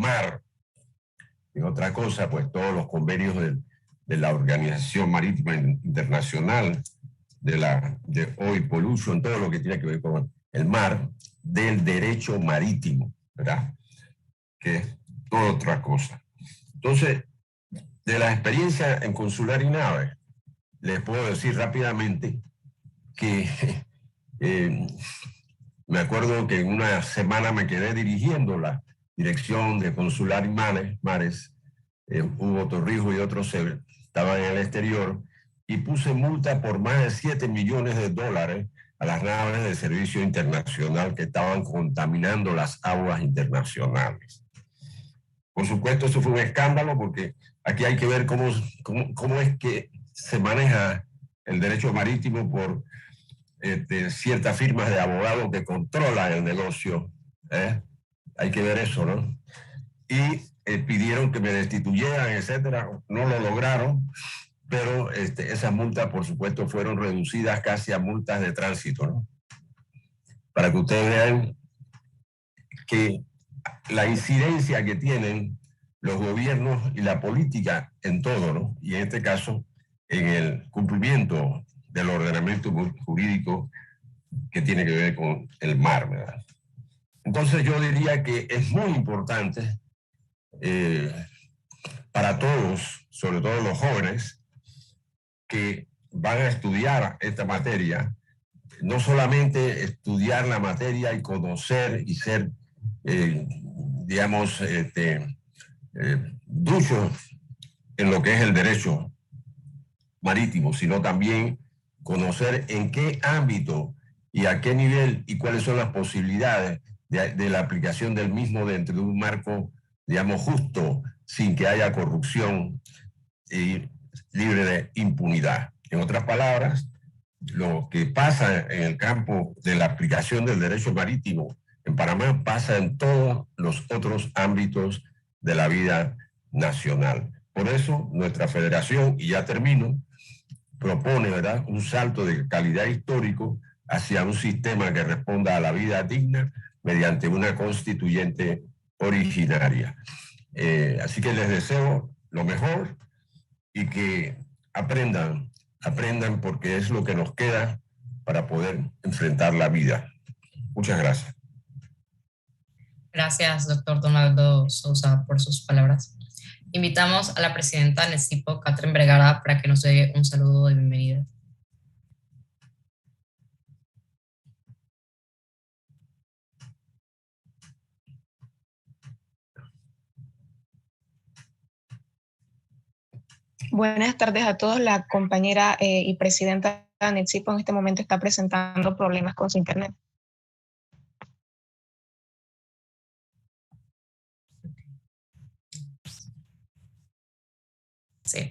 mar. En otra cosa, pues todos los convenios de la Organización Marítima Internacional, de Oil Pollution, todo lo que tiene que ver con el mar, del derecho marítimo, ¿verdad? Que es toda otra cosa. Entonces, de la experiencia en consular y nave, les puedo decir rápidamente que me acuerdo que en una semana me quedé dirigiendo la dirección de consular y mares. Hugo Torrijos y otros estaban en el exterior y puse multa por más de $7 millones a las naves de servicio internacional que estaban contaminando las aguas internacionales. Por supuesto, eso fue un escándalo porque aquí hay que ver cómo es que se maneja el derecho marítimo por ciertas firmas de abogados que controlan el negocio. Hay que ver eso, ¿no? Y pidieron que me destituyeran, etcétera. No lo lograron, pero esas multas, por supuesto, fueron reducidas casi a multas de tránsito, ¿no? Para que ustedes vean que la incidencia que tienen los gobiernos y la política en todo, ¿no? Y en este caso, en el cumplimiento del ordenamiento jurídico que tiene que ver con el mar, ¿verdad? Entonces yo diría que es muy importante para todos, sobre todo los jóvenes, que van a estudiar esta materia, no solamente estudiar la materia y conocer y ser, digamos, duchos en lo que es el derecho marítimo, sino también conocer en qué ámbito y a qué nivel y cuáles son las posibilidades de la aplicación del mismo dentro de un marco, digamos, justo, sin que haya corrupción y libre de impunidad. En otras palabras, lo que pasa en el campo de la aplicación del derecho marítimo en Panamá pasa en todos los otros ámbitos de la vida nacional. Por eso, nuestra federación, y ya termino, propone, ¿verdad?, un salto de calidad histórico hacia un sistema que responda a la vida digna mediante una constituyente originaria. Así que les deseo lo mejor y que aprendan porque es lo que nos queda para poder enfrentar la vida. Muchas gracias. Gracias, doctor Donaldo Sousa, por sus palabras. Invitamos a la presidenta NECIPO, Catherine Vergara, para que nos dé un saludo de bienvenida. Buenas tardes a todos. La compañera y presidenta de NECIPO en este momento está presentando problemas con su internet. Sí.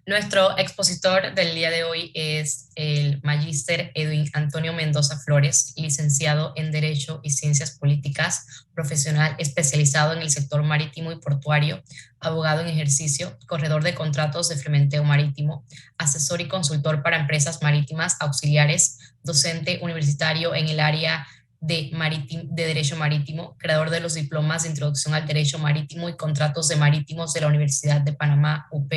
Nuestro expositor del día de hoy es el magíster Edwin Antonio Mendoza Flores, licenciado en Derecho y Ciencias Políticas, profesional especializado en el sector marítimo y portuario, abogado en ejercicio, corredor de contratos de fermenteo marítimo, asesor y consultor para empresas marítimas auxiliares, docente universitario en el área de Derecho Marítimo, creador de los diplomas de Introducción al Derecho Marítimo y Contratos de Marítimos de la Universidad de Panamá, UP.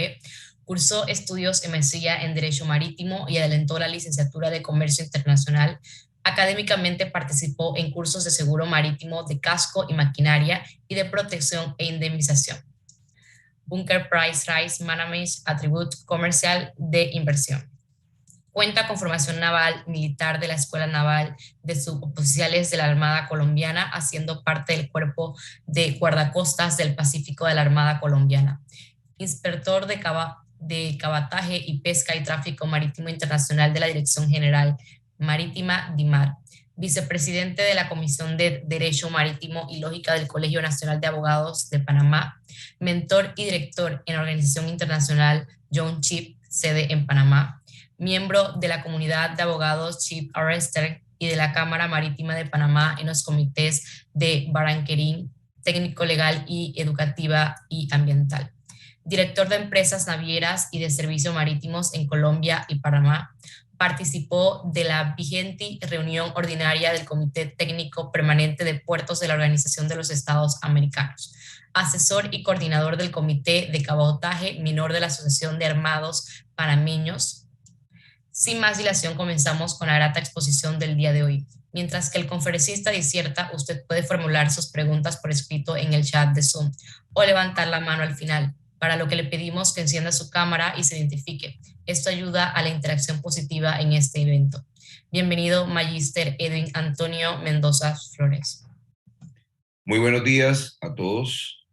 Cursó estudios en maestría en Derecho Marítimo y adelantó la licenciatura de Comercio Internacional. Académicamente participó en cursos de seguro marítimo, de casco y maquinaria y de protección e indemnización. Bunker Price Rice Management Attribute Comercial de Inversión. Cuenta con formación naval militar de la Escuela Naval de Suboficiales de la Armada Colombiana, haciendo parte del Cuerpo de Guardacostas del Pacífico de la Armada Colombiana. Inspector de Cabotaje y Pesca y Tráfico Marítimo Internacional de la Dirección General Marítima DIMAR. Vicepresidente de la Comisión de Derecho Marítimo y Lógica del Colegio Nacional de Abogados de Panamá. Mentor y director en la Organización Internacional John Chip, sede en Panamá. Miembro de la comunidad de abogados Chief Arrester y de la Cámara Marítima de Panamá en los comités de Baranquerín, técnico legal y educativa y ambiental. Director de empresas navieras y de servicios marítimos en Colombia y Panamá. participó de la vigente reunión ordinaria del Comité Técnico Permanente de Puertos de la Organización de los Estados Americanos, asesor y coordinador del Comité de Cabotaje Menor de la Asociación de Armados Panameños. Sin más dilación, comenzamos con la grata exposición del día de hoy. Mientras que el conferencista diserta, usted puede formular sus preguntas por escrito en el chat de Zoom o levantar la mano al final, para lo que le pedimos que encienda su cámara y se identifique. Esto ayuda a la interacción positiva en este evento. Bienvenido, Magíster Edwin Antonio Mendoza Flores. Muy buenos días a todos.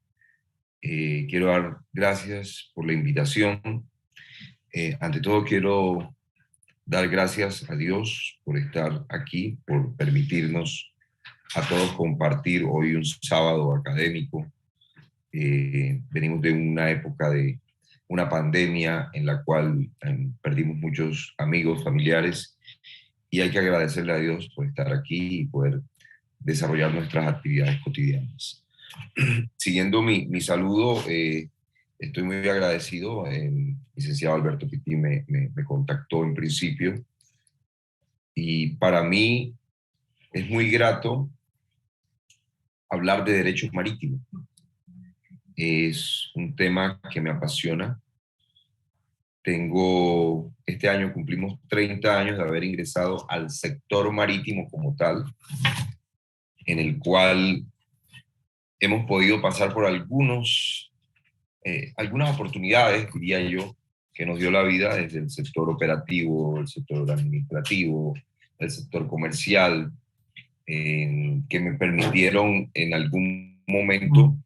Quiero dar gracias por la invitación. Ante todo, quiero dar gracias a Dios por estar aquí, por permitirnos a todos compartir hoy un sábado académico. Venimos de una época de una pandemia en la cual perdimos muchos amigos, familiares, y hay que agradecerle a Dios por estar aquí y poder desarrollar nuestras actividades cotidianas. Siguiendo mi saludo, estoy muy agradecido. El licenciado Alberto Pitti me contactó en principio y para mí es muy grato hablar de derechos marítimos. Es un tema que me apasiona. Este año cumplimos 30 años de haber ingresado al sector marítimo como tal, en el cual hemos podido pasar por algunas oportunidades, diría yo, que nos dio la vida desde el sector operativo, el sector administrativo, el sector comercial, que me permitieron en algún momento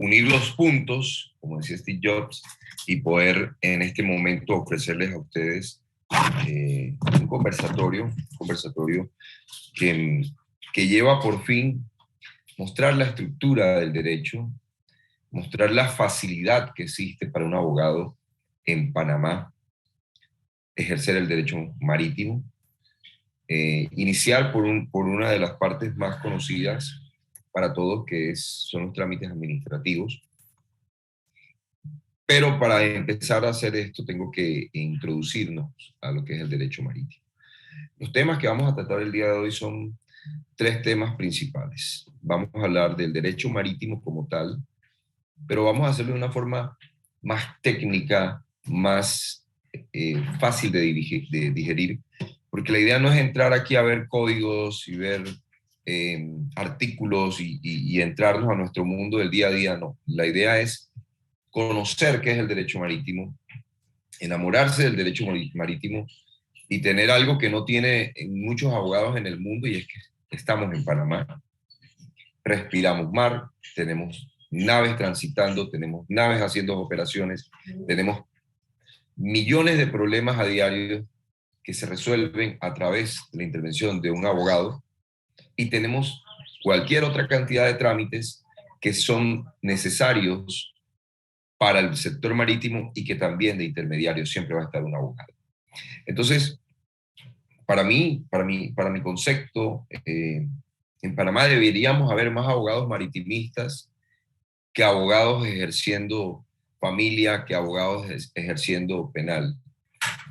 unir los puntos, como decía Steve Jobs, y poder en este momento ofrecerles a ustedes un conversatorio que lleva por fin mostrar la estructura del derecho, mostrar la facilidad que existe para un abogado en Panamá ejercer el derecho marítimo, iniciar por una de las partes más conocidas para todos, que son los trámites administrativos. Pero para empezar a hacer esto tengo que introducirnos a lo que es el derecho marítimo. Los temas que vamos a tratar el día de hoy son 3 temas principales. Vamos a hablar del derecho marítimo como tal, pero vamos a hacerlo de una forma más técnica, más fácil de digerir, porque la idea no es entrar aquí a ver códigos y ver artículos y entrarnos a nuestro mundo del día a día, no. La idea es conocer qué es el derecho marítimo, enamorarse del derecho marítimo y tener algo que no tiene muchos abogados en el mundo, y es que estamos en Panamá, respiramos mar, tenemos naves transitando, tenemos naves haciendo operaciones, tenemos millones de problemas a diario que se resuelven a través de la intervención de un abogado, y tenemos cualquier otra cantidad de trámites que son necesarios para el sector marítimo y que también de intermediario siempre va a estar un abogado. Entonces, para mi concepto, en Panamá deberíamos haber más abogados maritimistas que abogados ejerciendo familia, que abogados ejerciendo penal.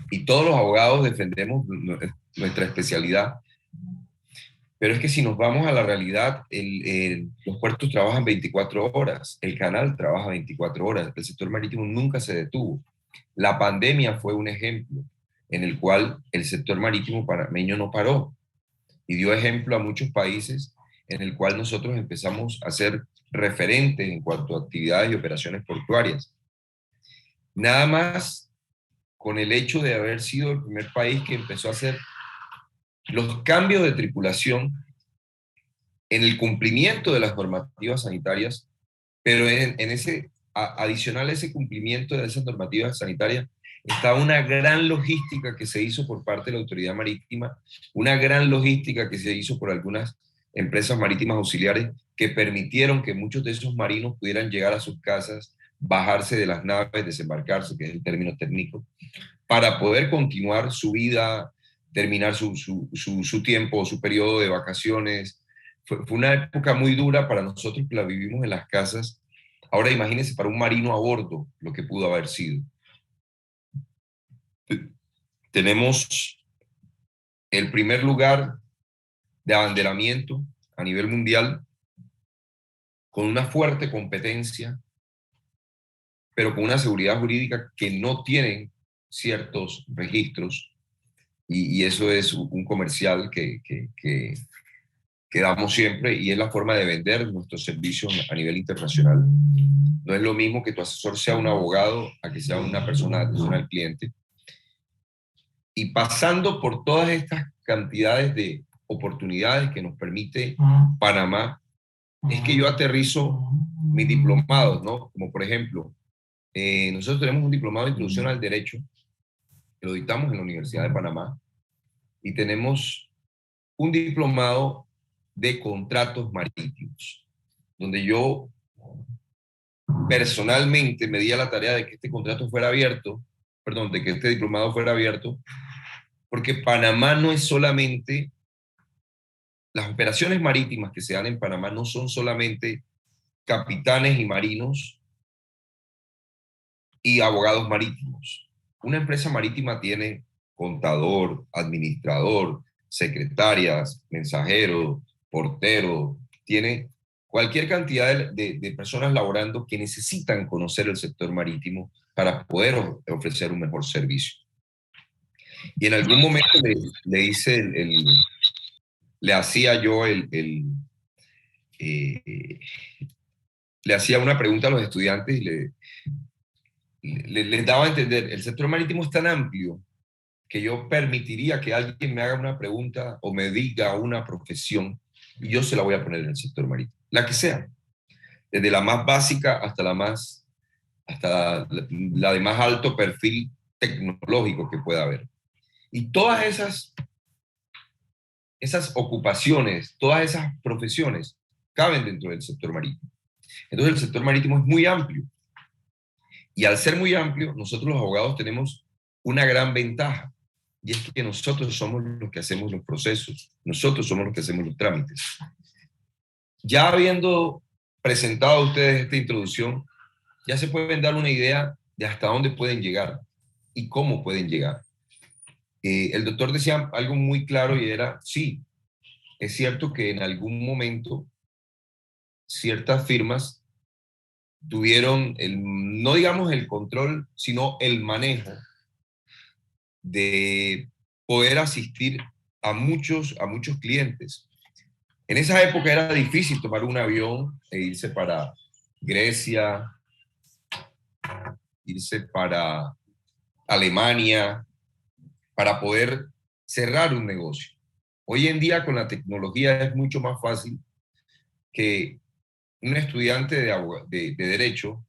Y todos los abogados defendemos nuestra especialidad. Pero es que si nos vamos a la realidad, los puertos trabajan 24 horas, el canal trabaja 24 horas, el sector marítimo nunca se detuvo. La pandemia fue un ejemplo en el cual el sector marítimo panameño no paró y dio ejemplo a muchos países en el cual nosotros empezamos a ser referentes en cuanto a actividades y operaciones portuarias. Nada más con el hecho de haber sido el primer país que empezó a hacer los cambios de tripulación en el cumplimiento de las normativas sanitarias, pero adicional a ese cumplimiento de esas normativas sanitarias, está una gran logística que se hizo por parte de la autoridad marítima, una gran logística que se hizo por algunas empresas marítimas auxiliares que permitieron que muchos de esos marinos pudieran llegar a sus casas, bajarse de las naves, desembarcarse, que es el término técnico, para poder continuar su vida, terminar su tiempo, su periodo de vacaciones. Fue una época muy dura para nosotros que la vivimos en las casas. Ahora imagínense para un marino a bordo lo que pudo haber sido. tenemos el primer lugar de abanderamiento a nivel mundial, con una fuerte competencia, pero con una seguridad jurídica que no tienen ciertos registros, y eso es un comercial que damos siempre, y es la forma de vender nuestros servicios a nivel internacional. No es lo mismo que tu asesor sea un abogado a que sea una persona de atención al cliente. Y pasando por todas estas cantidades de oportunidades que nos permite Panamá, es que yo aterrizo mis diplomados, ¿no? Como por ejemplo, nosotros tenemos un diplomado de introducción al derecho, que lo dictamos en la Universidad de Panamá, y tenemos un diplomado de contratos marítimos, donde yo personalmente me di a la tarea de que este contrato fuera abierto, perdón, de que este diplomado fuera abierto, porque Panamá no es solamente, las operaciones marítimas que se dan en Panamá no son solamente capitanes y marinos y abogados marítimos. Una empresa marítima tiene contador, administrador, secretarias, mensajero, portero, tiene cualquier cantidad de personas laborando que necesitan conocer el sector marítimo para poder ofrecer un mejor servicio. Y en algún momento le hice le hacía yo le hacía una pregunta a los estudiantes y les daba a entender, el sector marítimo es tan amplio que yo permitiría que alguien me haga una pregunta o me diga una profesión y yo se la voy a poner en el sector marítimo, la que sea, desde la más básica hasta la de más alto perfil tecnológico que pueda haber. Y todas esas ocupaciones, todas esas profesiones caben dentro del sector marítimo. Entonces el sector marítimo es muy amplio. Y al ser muy amplio, nosotros los abogados tenemos una gran ventaja. Y es que nosotros somos los que hacemos los procesos. Nosotros somos los que hacemos los trámites. Ya habiendo presentado a ustedes esta introducción, ya se pueden dar una idea de hasta dónde pueden llegar y cómo pueden llegar. El doctor decía algo muy claro y era, sí, es cierto que en algún momento ciertas firmas tuvieron, no digamos el control, sino el manejo de poder asistir a muchos clientes. En esa época era difícil tomar un avión e irse para Grecia, irse para Alemania, para poder cerrar un negocio. Hoy en día con la tecnología es mucho más fácil que un estudiante de derecho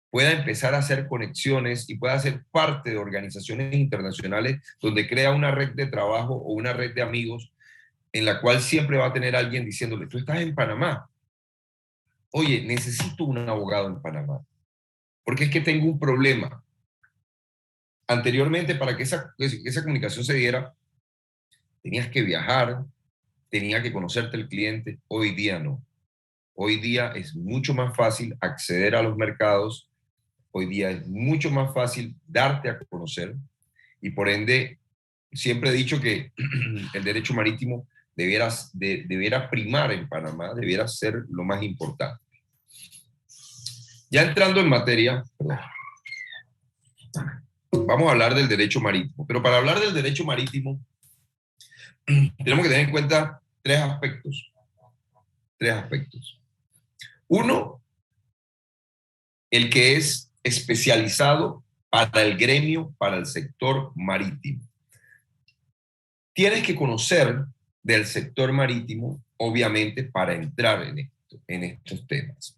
pueda empezar a hacer conexiones y pueda ser parte de organizaciones internacionales donde crea una red de trabajo o una red de amigos en la cual siempre va a tener alguien diciéndole, tú estás en Panamá. Oye, necesito un abogado en Panamá porque es que tengo un problema. Anteriormente, para que esa comunicación se diera, tenías que viajar, tenía que conocerte el cliente. Hoy día no. Hoy día es mucho más fácil acceder a los mercados. Hoy día es mucho más fácil darte a conocer. Y por ende, siempre he dicho que el derecho marítimo debiera primar en Panamá, debiera ser lo más importante. Ya entrando en materia, vamos a hablar del derecho marítimo. Pero para hablar del derecho marítimo, tenemos que tener en cuenta tres aspectos. Uno, el que es especializado para el gremio, para el sector marítimo. Tienes que conocer del sector marítimo, obviamente, para entrar en estos temas.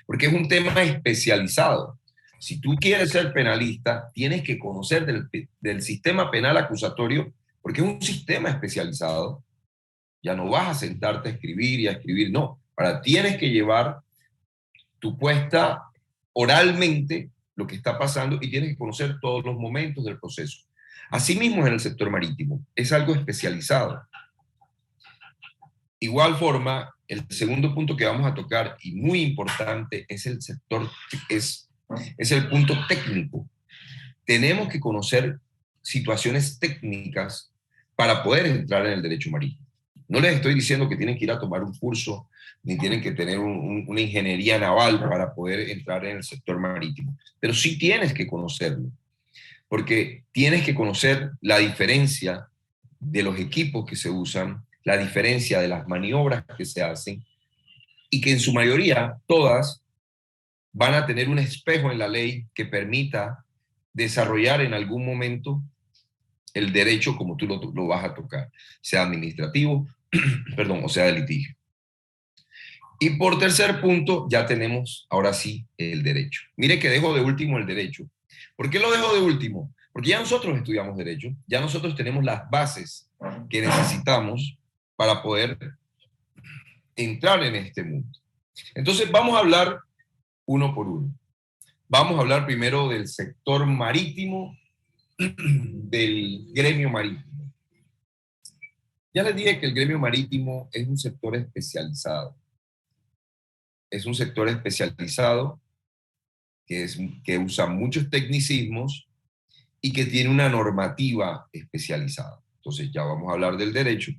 Porque es un tema especializado. Si tú quieres ser penalista, tienes que conocer del sistema penal acusatorio, porque es un sistema especializado. Ya no vas a sentarte a escribir y a escribir, no. Ahora tienes que llevar tu puesta oralmente lo que está pasando y tienes que conocer todos los momentos del proceso. Asimismo en el sector marítimo, es algo especializado. Igual forma, el segundo punto que vamos a tocar, y muy importante, es el sector, es el punto técnico. Tenemos que conocer situaciones técnicas para poder entrar en el derecho marítimo. No les estoy diciendo que tienen que ir a tomar un curso, ni tienen que tener una ingeniería naval para poder entrar en el sector marítimo, pero sí tienes que conocerlo, porque tienes que conocer la diferencia de los equipos que se usan, la diferencia de las maniobras que se hacen, y que en su mayoría, todas, van a tener un espejo en la ley que permita desarrollar en algún momento el derecho como tú lo vas a tocar, sea administrativo, perdón, o sea de litigio. Y por tercer punto, ya tenemos ahora sí el derecho. Mire que dejo de último el derecho. ¿Por qué lo dejo de último? Porque ya nosotros estudiamos derecho, ya nosotros tenemos las bases que necesitamos para poder entrar en este mundo. Entonces vamos a hablar uno por uno. Vamos a hablar primero del sector marítimo, del gremio marítimo. Ya les dije que el gremio marítimo es un sector especializado. Es un sector especializado que usa muchos tecnicismos y que tiene una normativa especializada. Entonces ya vamos a hablar del derecho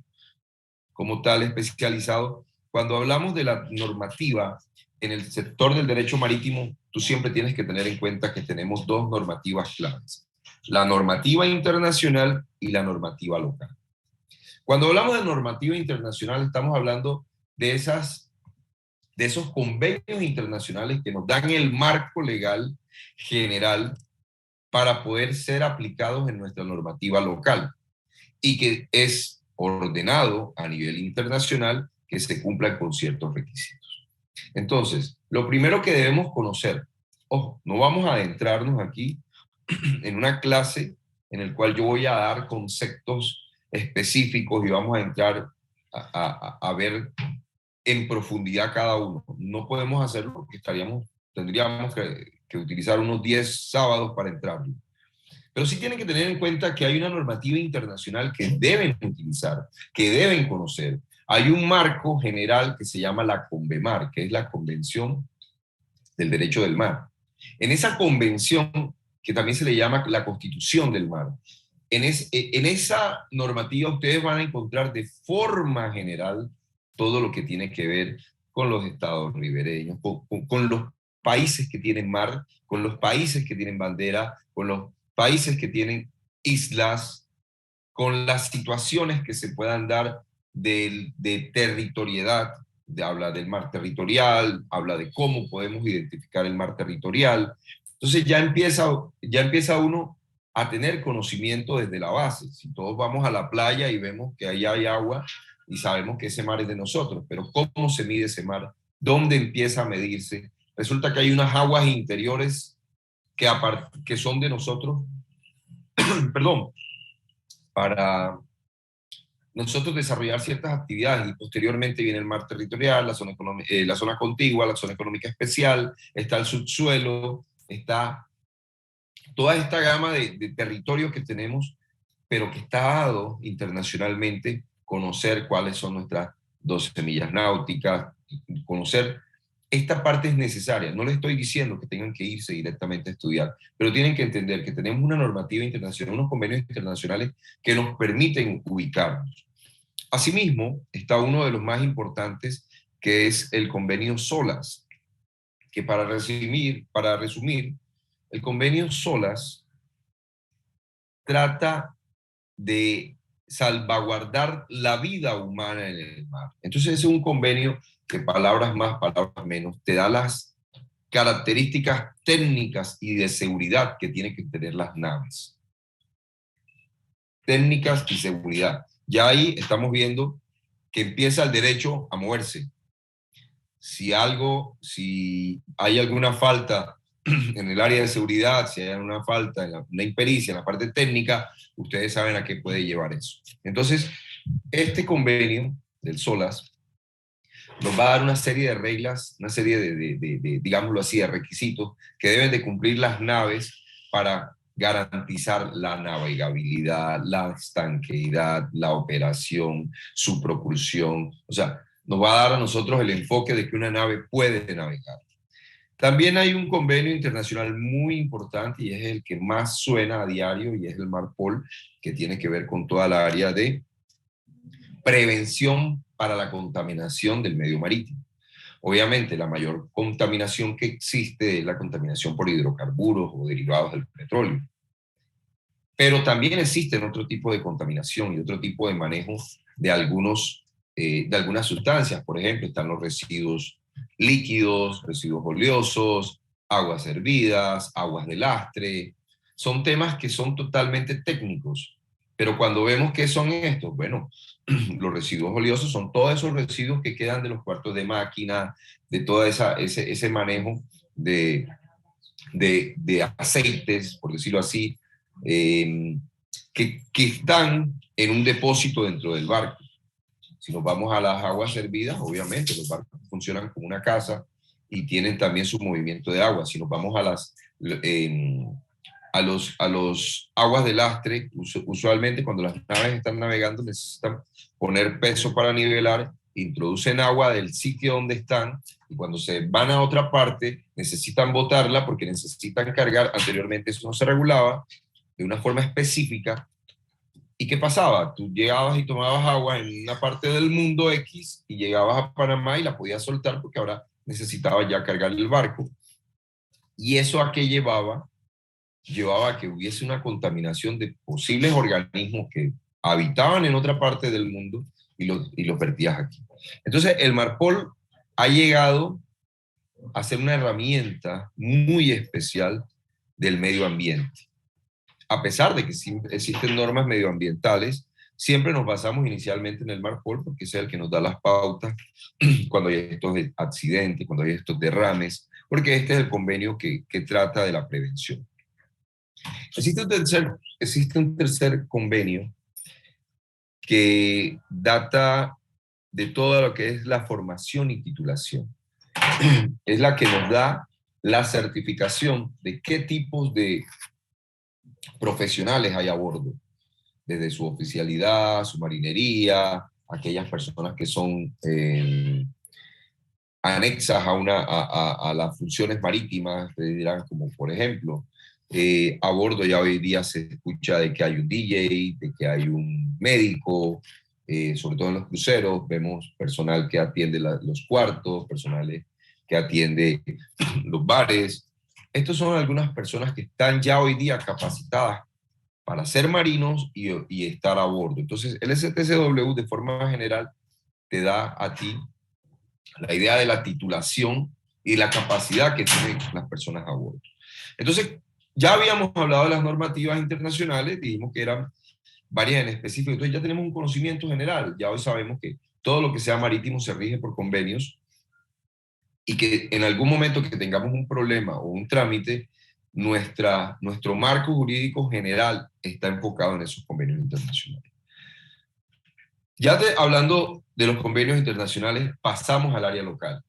como tal especializado. Cuando hablamos de la normativa en el sector del derecho marítimo, tú siempre tienes que tener en cuenta que tenemos dos normativas claves: la normativa internacional y la normativa local. Cuando hablamos de normativa internacional, estamos hablando de esos convenios internacionales que nos dan el marco legal general para poder ser aplicados en nuestra normativa local y que es ordenado a nivel internacional que se cumplan con ciertos requisitos. Entonces, lo primero que debemos conocer, ojo, no vamos a adentrarnos aquí en una clase en el cual yo voy a dar conceptos específicos y vamos a entrar a ver en profundidad cada uno. No podemos hacerlo porque tendríamos que utilizar unos 10 sábados para entrar. Pero sí tienen que tener en cuenta que hay una normativa internacional que deben utilizar, que deben conocer. Hay un marco general que se llama la CONVEMAR, que es la Convención del Derecho del Mar. En esa convención, que también se le llama la Constitución del Mar, en esa normativa ustedes van a encontrar de forma general todo lo que tiene que ver con los estados ribereños, con los países que tienen mar, con los países que tienen bandera, con los países que tienen islas, con las situaciones que se puedan dar de territorialidad, habla del mar territorial, habla de cómo podemos identificar el mar territorial. Entonces ya empieza uno a tener conocimiento desde la base. Si todos vamos a la playa y vemos que ahí hay agua y sabemos que ese mar es de nosotros, pero ¿cómo se mide ese mar? ¿Dónde empieza a medirse? Resulta que hay unas aguas interiores que son de nosotros, perdón, para nosotros desarrollar ciertas actividades, y posteriormente viene el mar territorial, la zona contigua, la zona económica especial, está el subsuelo, está toda esta gama de territorios que tenemos, pero que está dado internacionalmente conocer cuáles son nuestras 12 millas náuticas, conocer esta parte es necesaria. No les estoy diciendo que tengan que irse directamente a estudiar, pero tienen que entender que tenemos una normativa internacional, unos convenios internacionales que nos permiten ubicarnos. Asimismo, está uno de los más importantes, que es el convenio SOLAS, que para resumir, el convenio SOLAS trata de salvaguardar la vida humana en el mar. Entonces es un convenio que, palabras más, palabras menos, te da las características técnicas y de seguridad que tienen que tener las naves. Técnicas y seguridad. Ya ahí estamos viendo que empieza el derecho a moverse. Si hay alguna falta en el área de seguridad, si hay una falta, una impericia en la parte técnica, ustedes saben a qué puede llevar eso. Entonces, este convenio del SOLAS nos va a dar una serie de reglas, una serie de digámoslo así, de requisitos que deben de cumplir las naves para garantizar la navegabilidad, la estanqueidad, la operación, su propulsión. O sea, nos va a dar a nosotros el enfoque de que una nave puede navegar. También hay un convenio internacional muy importante y es el que más suena a diario y es el MARPOL, que tiene que ver con toda la área de prevención para la contaminación del medio marítimo. Obviamente, la mayor contaminación que existe es la contaminación por hidrocarburos o derivados del petróleo. Pero también existen otro tipo de contaminación y otro tipo de manejo de algunas sustancias. Por ejemplo, están los residuos líquidos, residuos oleosos, aguas hervidas, aguas de lastre. Son temas que son totalmente técnicos. Pero cuando vemos qué son estos, bueno, los residuos oleosos son todos esos residuos que quedan de los cuartos de máquina, de todo ese manejo de aceites, por decirlo así, que están en un depósito dentro del barco. Si nos vamos a las aguas hervidas, obviamente los barcos funcionan como una casa y tienen también su movimiento de agua. Si nos vamos a los aguas de lastre, usualmente cuando las naves están navegando necesitan poner peso para nivelar, introducen agua del sitio donde están y cuando se van a otra parte necesitan botarla porque necesitan cargar. Anteriormente eso no se regulaba de una forma específica. ¿Y qué pasaba? Tú llegabas y tomabas agua en una parte del mundo X y llegabas a Panamá y la podías soltar porque ahora necesitabas ya cargar el barco. ¿Y eso a qué llevaba? Llevaba a que hubiese una contaminación de posibles organismos que habitaban en otra parte del mundo y los vertías aquí. Entonces, el MARPOL ha llegado a ser una herramienta muy especial del medio ambiente. A pesar de que existen normas medioambientales, siempre nos basamos inicialmente en el MARPOL porque es el que nos da las pautas cuando hay estos accidentes, cuando hay estos derrames, porque este es el convenio que trata de la prevención. Existe un tercer convenio que data de todo lo que es la formación y titulación. Es la que nos da la certificación de qué tipos de profesionales hay a bordo, desde su oficialidad, su marinería, aquellas personas que son anexas a las funciones marítimas, te dirán como por ejemplo, a bordo ya hoy día se escucha de que hay un DJ, de que hay un médico, sobre todo en los cruceros, vemos personal que atiende los cuartos, personal que atiende los bares. Estos son algunas personas que están ya hoy día capacitadas para ser marinos y estar a bordo. Entonces, el STCW de forma general te da a ti la idea de la titulación y la capacidad que tienen las personas a bordo. Entonces, ya habíamos hablado de las normativas internacionales, dijimos que eran varias en específico, entonces ya tenemos un conocimiento general, ya hoy sabemos que todo lo que sea marítimo se rige por convenios y que en algún momento que tengamos un problema o un trámite, nuestro marco jurídico general está enfocado en esos convenios internacionales. Ya hablando de los convenios internacionales, pasamos al área local.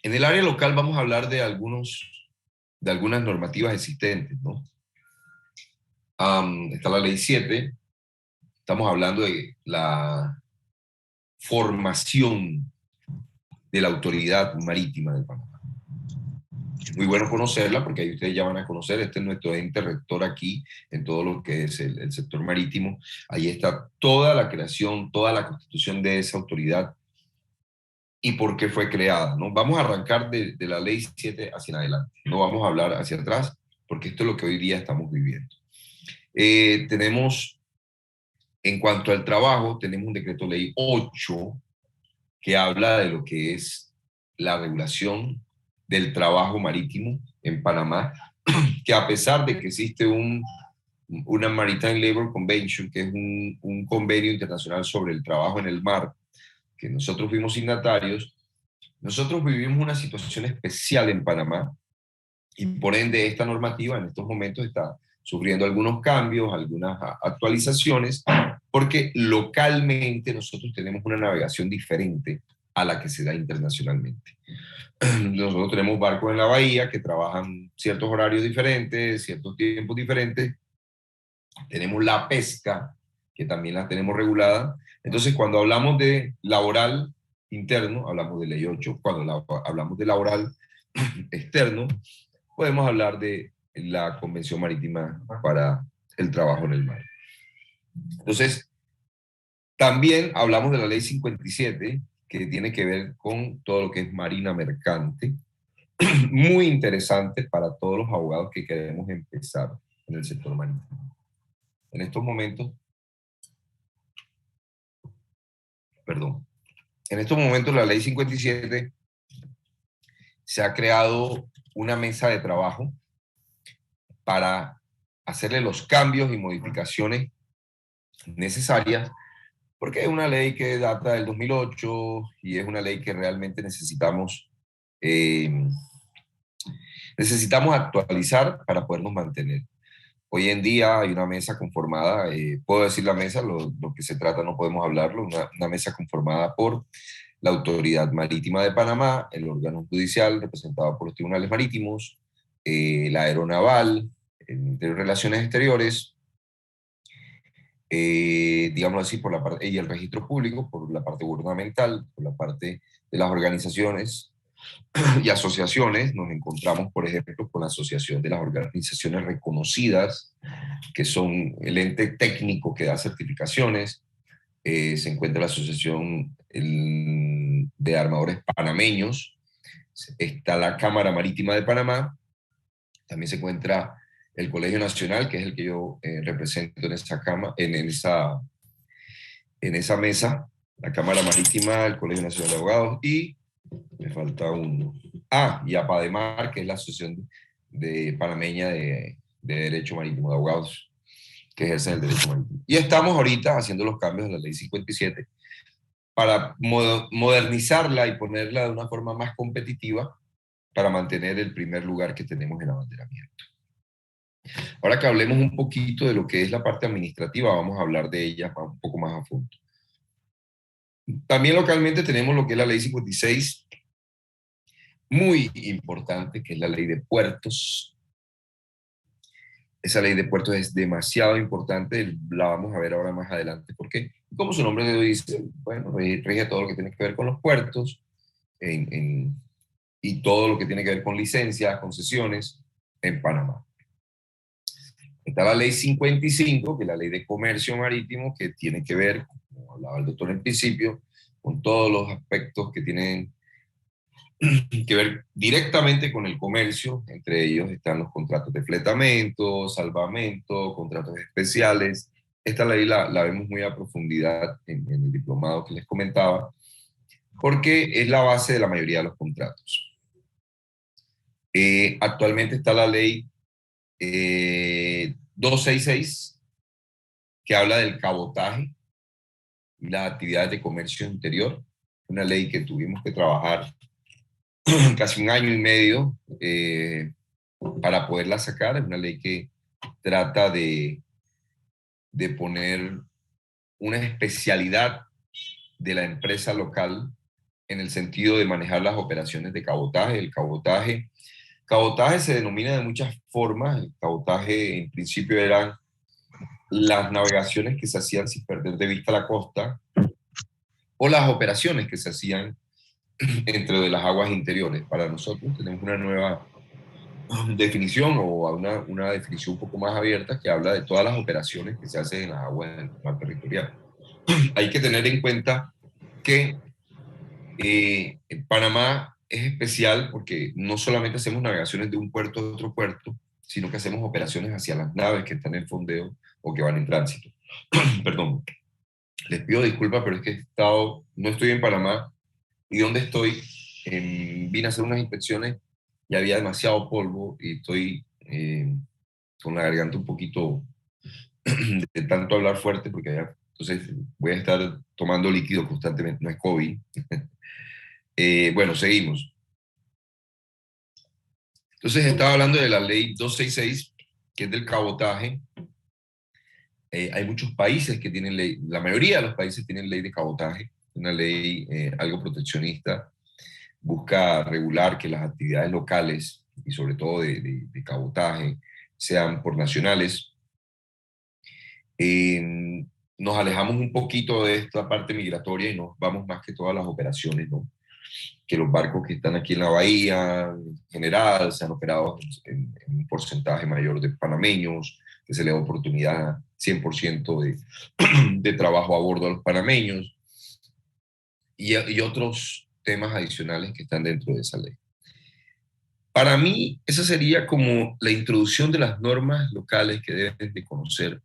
En el área local vamos a hablar de algunas normativas existentes, ¿no? Está la Ley 7, estamos hablando de la formación de la Autoridad Marítima de Panamá. Es muy bueno conocerla porque ahí ustedes ya van a conocer, este es nuestro ente rector aquí en todo lo que es el sector marítimo. Ahí está toda la creación, toda la constitución de esa autoridad y por qué fue creada, ¿no? Vamos a arrancar de la Ley 7 hacia adelante, no vamos a hablar hacia atrás porque esto es lo que hoy día estamos viviendo. Tenemos, en cuanto al trabajo, tenemos un decreto ley 8 que habla de lo que es la regulación del trabajo marítimo en Panamá, que a pesar de que existe una Maritime Labour Convention, que es un convenio internacional sobre el trabajo en el mar, que nosotros fuimos signatarios, nosotros vivimos una situación especial en Panamá y por ende esta normativa en estos momentos está sufriendo algunos cambios, algunas actualizaciones, porque localmente nosotros tenemos una navegación diferente a la que se da internacionalmente. Nosotros tenemos barcos en la bahía que trabajan ciertos horarios diferentes, ciertos tiempos diferentes. Tenemos la pesca, que también la tenemos regulada. Entonces, cuando hablamos de laboral, interno, hablamos de ley 8. Cuando hablamos de laboral externo, podemos hablar de la Convención Marítima para el Trabajo en el Mar. Entonces, también hablamos de la ley 57, que tiene que ver con todo lo que es marina mercante, muy interesante para todos los abogados que queremos empezar en el sector marítimo. En estos momentos, la ley 57 se ha creado una mesa de trabajo para hacerle los cambios y modificaciones necesarias, porque es una ley que data del 2008 y es una ley que realmente necesitamos actualizar para podernos mantener. Hoy en día hay una mesa conformada, puedo decir la mesa, lo que se trata no podemos hablarlo, una mesa conformada por la Autoridad Marítima de Panamá, el órgano judicial representado por los tribunales marítimos, la Aeronaval, el Ministerio de Relaciones Exteriores, digámoslo así, por la parte, y el registro público, por la parte gubernamental, por la parte de las organizaciones y asociaciones. Nos encontramos, por ejemplo, con la Asociación de las Organizaciones Reconocidas, que son el ente técnico que da certificaciones. Se encuentra la Asociación de Armadores Panameños, está la Cámara Marítima de Panamá, también se encuentra el Colegio Nacional, que es el que yo represento en esa mesa, la Cámara Marítima, el Colegio Nacional de Abogados, y me falta uno. Y APADEMAR, que es la Asociación Panameña de Derecho Marítimo, de abogados que ejercen el derecho marítimo. Y estamos ahorita haciendo los cambios de la Ley 57 para modernizarla y ponerla de una forma más competitiva para mantener el primer lugar que tenemos en abanderamiento. Ahora que hablemos un poquito de lo que es la parte administrativa, vamos a hablar de ella un poco más a fondo. También localmente tenemos lo que es la Ley 56, muy importante, que es la Ley de Puertos. Esa Ley de Puertos es demasiado importante, la vamos a ver ahora más adelante, porque como su nombre dice, bueno, rige todo lo que tiene que ver con los puertos y todo lo que tiene que ver con licencias, concesiones en Panamá. Está la Ley 55, que es la Ley de Comercio Marítimo, que tiene que ver, como hablaba el doctor en principio, con todos los aspectos que tienen que ver directamente con el comercio. Entre ellos están los contratos de fletamento, salvamento, contratos especiales. Esta ley la vemos muy a profundidad en el diplomado que les comentaba, porque es la base de la mayoría de los contratos. Actualmente está la ley 266, que habla del cabotaje y las actividades de comercio interior, una ley que tuvimos que trabajar casi 1 año y medio para poderla sacar. Es una ley que trata de poner una especialidad de la empresa local en el sentido de manejar las operaciones de cabotaje. El cabotaje se denomina de muchas formas. El cabotaje en principio eran las navegaciones que se hacían sin perder de vista la costa, o las operaciones que se hacían dentro de las aguas interiores. Para nosotros tenemos una nueva definición, o una definición un poco más abierta, que habla de todas las operaciones que se hacen en las aguas del mar territorial. Hay que tener en cuenta que en Panamá es especial porque no solamente hacemos navegaciones de un puerto a otro puerto, sino que hacemos operaciones hacia las naves que están en fondeo o que van en tránsito. Perdón. Les pido disculpas, pero es que no estoy en Panamá, y donde estoy, vine a hacer unas inspecciones y había demasiado polvo y estoy con la garganta un poquito de tanto hablar fuerte, porque entonces voy a estar tomando líquido constantemente, no es COVID. Bueno, seguimos. Entonces estaba hablando de la ley 266, que es del cabotaje. Hay muchos países que tienen ley, la mayoría de los países tienen ley de cabotaje, una ley algo proteccionista, busca regular que las actividades locales, y sobre todo de cabotaje, sean por nacionales. nos alejamos un poquito de esta parte migratoria y nos vamos más que todas las operaciones, ¿no? Que los barcos que están aquí en la bahía, en general, se han operado en un porcentaje mayor de panameños, que se le da oportunidad 100% de trabajo a bordo a los panameños y otros temas adicionales que están dentro de esa ley. Para mí, esa sería como la introducción de las normas locales que deben de conocer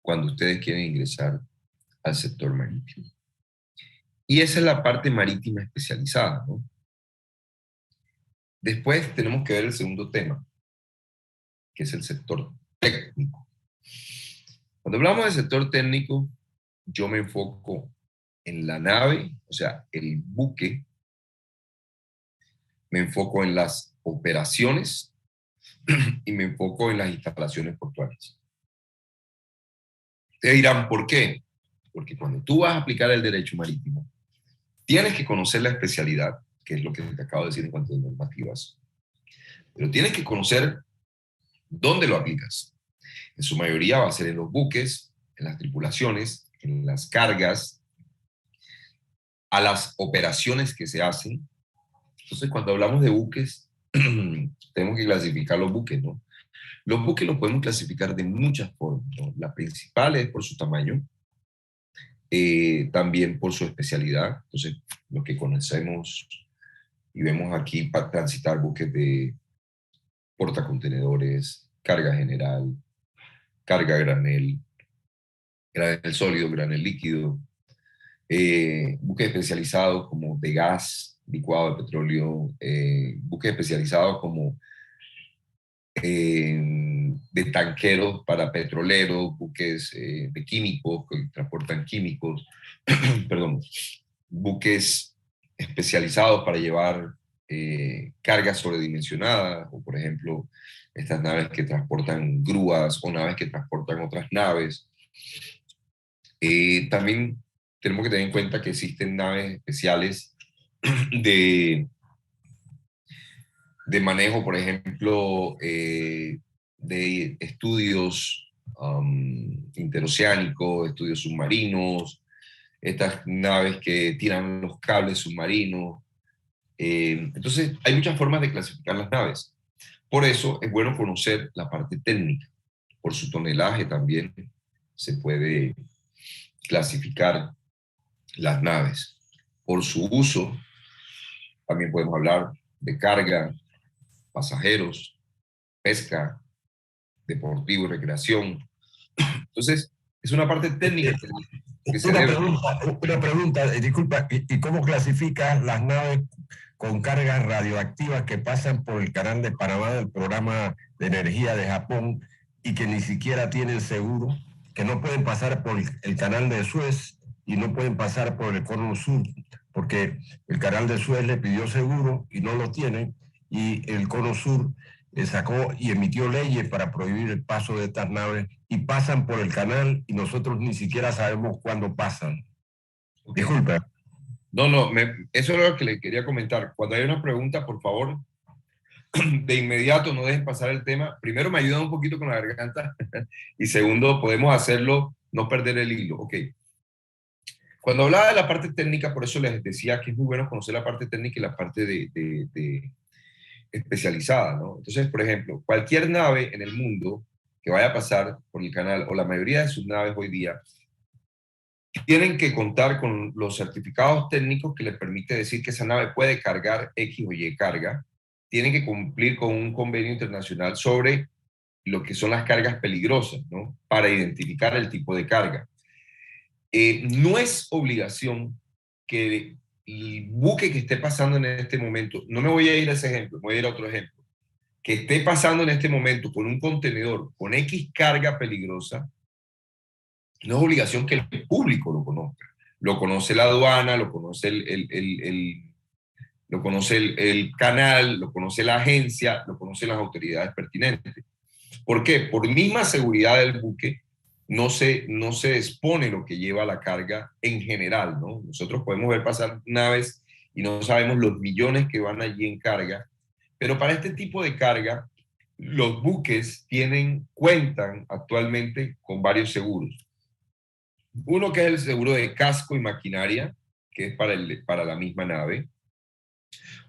cuando ustedes quieren ingresar al sector marítimo. Y esa es la parte marítima especializada, ¿no? Después tenemos que ver el segundo tema, que es el sector técnico. Cuando hablamos del sector técnico, yo me enfoco en la nave, o sea, el buque, me enfoco en las operaciones y me enfoco en las instalaciones portuarias. Ustedes dirán, ¿por qué? Porque cuando tú vas a aplicar el derecho marítimo, tienes que conocer la especialidad, que es lo que te acabo de decir en cuanto a normativas, pero tienes que conocer dónde lo aplicas. En su mayoría va a ser en los buques, en las tripulaciones, en las cargas, a las operaciones que se hacen. Entonces, cuando hablamos de buques, tenemos que clasificar los buques, ¿no? Los buques los podemos clasificar de muchas formas, ¿no? La principal es por su tamaño, también por su especialidad. Entonces, lo que conocemos y vemos aquí para transitar buques de portacontenedores, carga general, carga granel sólido, granel líquido, buques especializados como de gas, licuado de petróleo, buques especializados como de tanqueros para petroleros, buques de químicos que transportan químicos, perdón, buques especializados para llevar cargas sobredimensionadas, o por ejemplo, estas naves que transportan grúas o naves que transportan otras naves. También tenemos que tener en cuenta que existen naves especiales de manejo, por ejemplo, de estudios interoceánicos, estudios submarinos, estas naves que tiran los cables submarinos. Entonces, hay muchas formas de clasificar las naves. Por eso es bueno conocer la parte técnica. Por su tonelaje también se puede clasificar las naves. Por su uso, también podemos hablar de carga, pasajeros, pesca, deportivo y recreación. Entonces, es una parte técnica que se debe... Una pregunta, disculpa, ¿y cómo clasificas las naves con cargas radioactivas que pasan por el canal de Panamá del programa de energía de Japón y que ni siquiera tienen seguro, que no pueden pasar por el canal de Suez y no pueden pasar por el Cono Sur, porque el canal de Suez le pidió seguro y no lo tienen, y el Cono Sur sacó y emitió leyes para prohibir el paso de estas naves y pasan por el canal y nosotros ni siquiera sabemos cuándo pasan? Okay. Disculpa. No, eso es lo que le quería comentar. Cuando hay una pregunta, por favor, de inmediato no dejen pasar el tema. Primero, me ayudan un poquito con la garganta y segundo, podemos hacerlo, no perder el hilo. Ok. Cuando hablaba de la parte técnica, por eso les decía que es muy bueno conocer la parte técnica y la parte de especializada, ¿no? Entonces, por ejemplo, cualquier nave en el mundo que vaya a pasar por el canal, o la mayoría de sus naves hoy día, tienen que contar con los certificados técnicos que les permite decir que esa nave puede cargar X o Y carga. Tienen que cumplir con un convenio internacional sobre lo que son las cargas peligrosas, ¿no? Para identificar el tipo de carga. No es obligación que el buque que esté pasando en este momento, no me voy a ir a ese ejemplo, voy a ir a otro ejemplo, que esté pasando en este momento con un contenedor con X carga peligrosa, no es obligación que el público lo conozca. Lo conoce la aduana, lo conoce lo conoce el canal, lo conoce la agencia, lo conocen las autoridades pertinentes. ¿Por qué? Por misma seguridad del buque, no se expone lo que lleva la carga en general, ¿no? Nosotros podemos ver pasar naves y no sabemos los millones que van allí en carga, pero para este tipo de carga, los buques cuentan actualmente con varios seguros. Uno que es el seguro de casco y maquinaria, que es para la misma nave.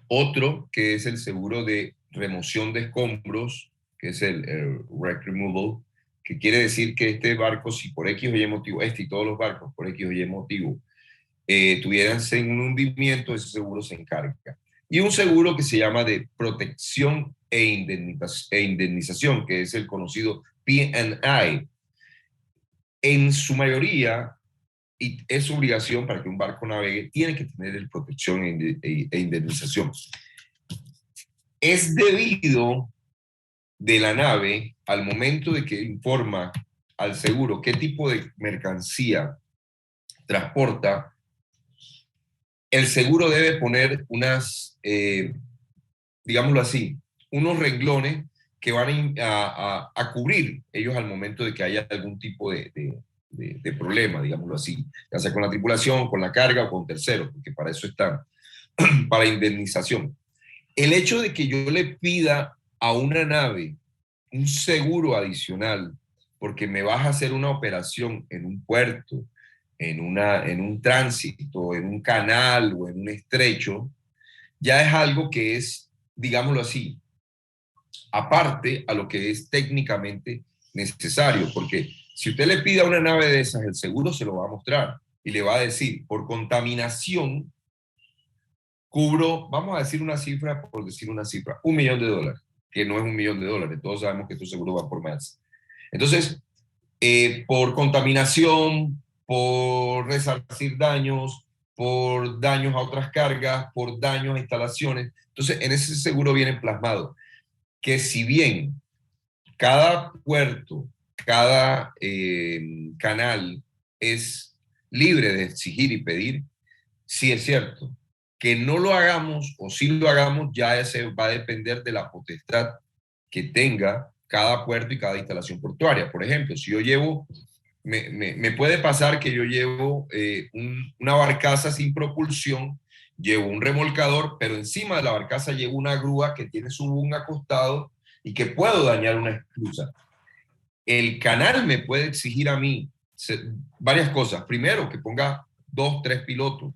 Otro que es el seguro de remoción de escombros, que es el wreck removal, que quiere decir que este barco, si por X o Y motivo, este y todos los barcos por X o Y motivo tuvieran un hundimiento, ese seguro se encarga. Y un seguro que se llama de protección e indemnización, que es el conocido P&I. En su mayoría, y es obligación para que un barco navegue, tiene que tener el protección e indemnización. Es debido de la nave al momento de que informa al seguro qué tipo de mercancía transporta, el seguro debe poner unas, digámoslo así, unos renglones que van a cubrir ellos al momento de que haya algún tipo de problema, digámoslo así, ya sea con la tripulación, con la carga o con terceros, porque para eso están, para indemnización. El hecho de que yo le pida a una nave un seguro adicional, porque me vas a hacer una operación en un puerto, en un tránsito, en un canal o en un estrecho, ya es algo que es, digámoslo así, aparte a lo que es técnicamente necesario, porque si usted le pide a una nave de esas, el seguro se lo va a mostrar y le va a decir, por contaminación, cubro, vamos a decir una cifra, por decir una cifra, $1 millón, que no es $1 millón, todos sabemos que estos seguros van por más. Entonces, por contaminación, por resarcir daños, por daños a otras cargas, por daños a instalaciones. Entonces, en ese seguro viene plasmado que si bien cada puerto, cada canal es libre de exigir y pedir, sí es cierto. Que no lo hagamos o si lo hagamos ya se va a depender de la potestad que tenga cada puerto y cada instalación portuaria. Por ejemplo, si yo llevo, me puede pasar que yo llevo una barcaza sin propulsión, llevo un remolcador, pero encima de la barcaza llevo una grúa que tiene su boom acostado y que puedo dañar una esclusa. El canal me puede exigir a mí varias cosas. Primero, que ponga 2, 3 pilotos.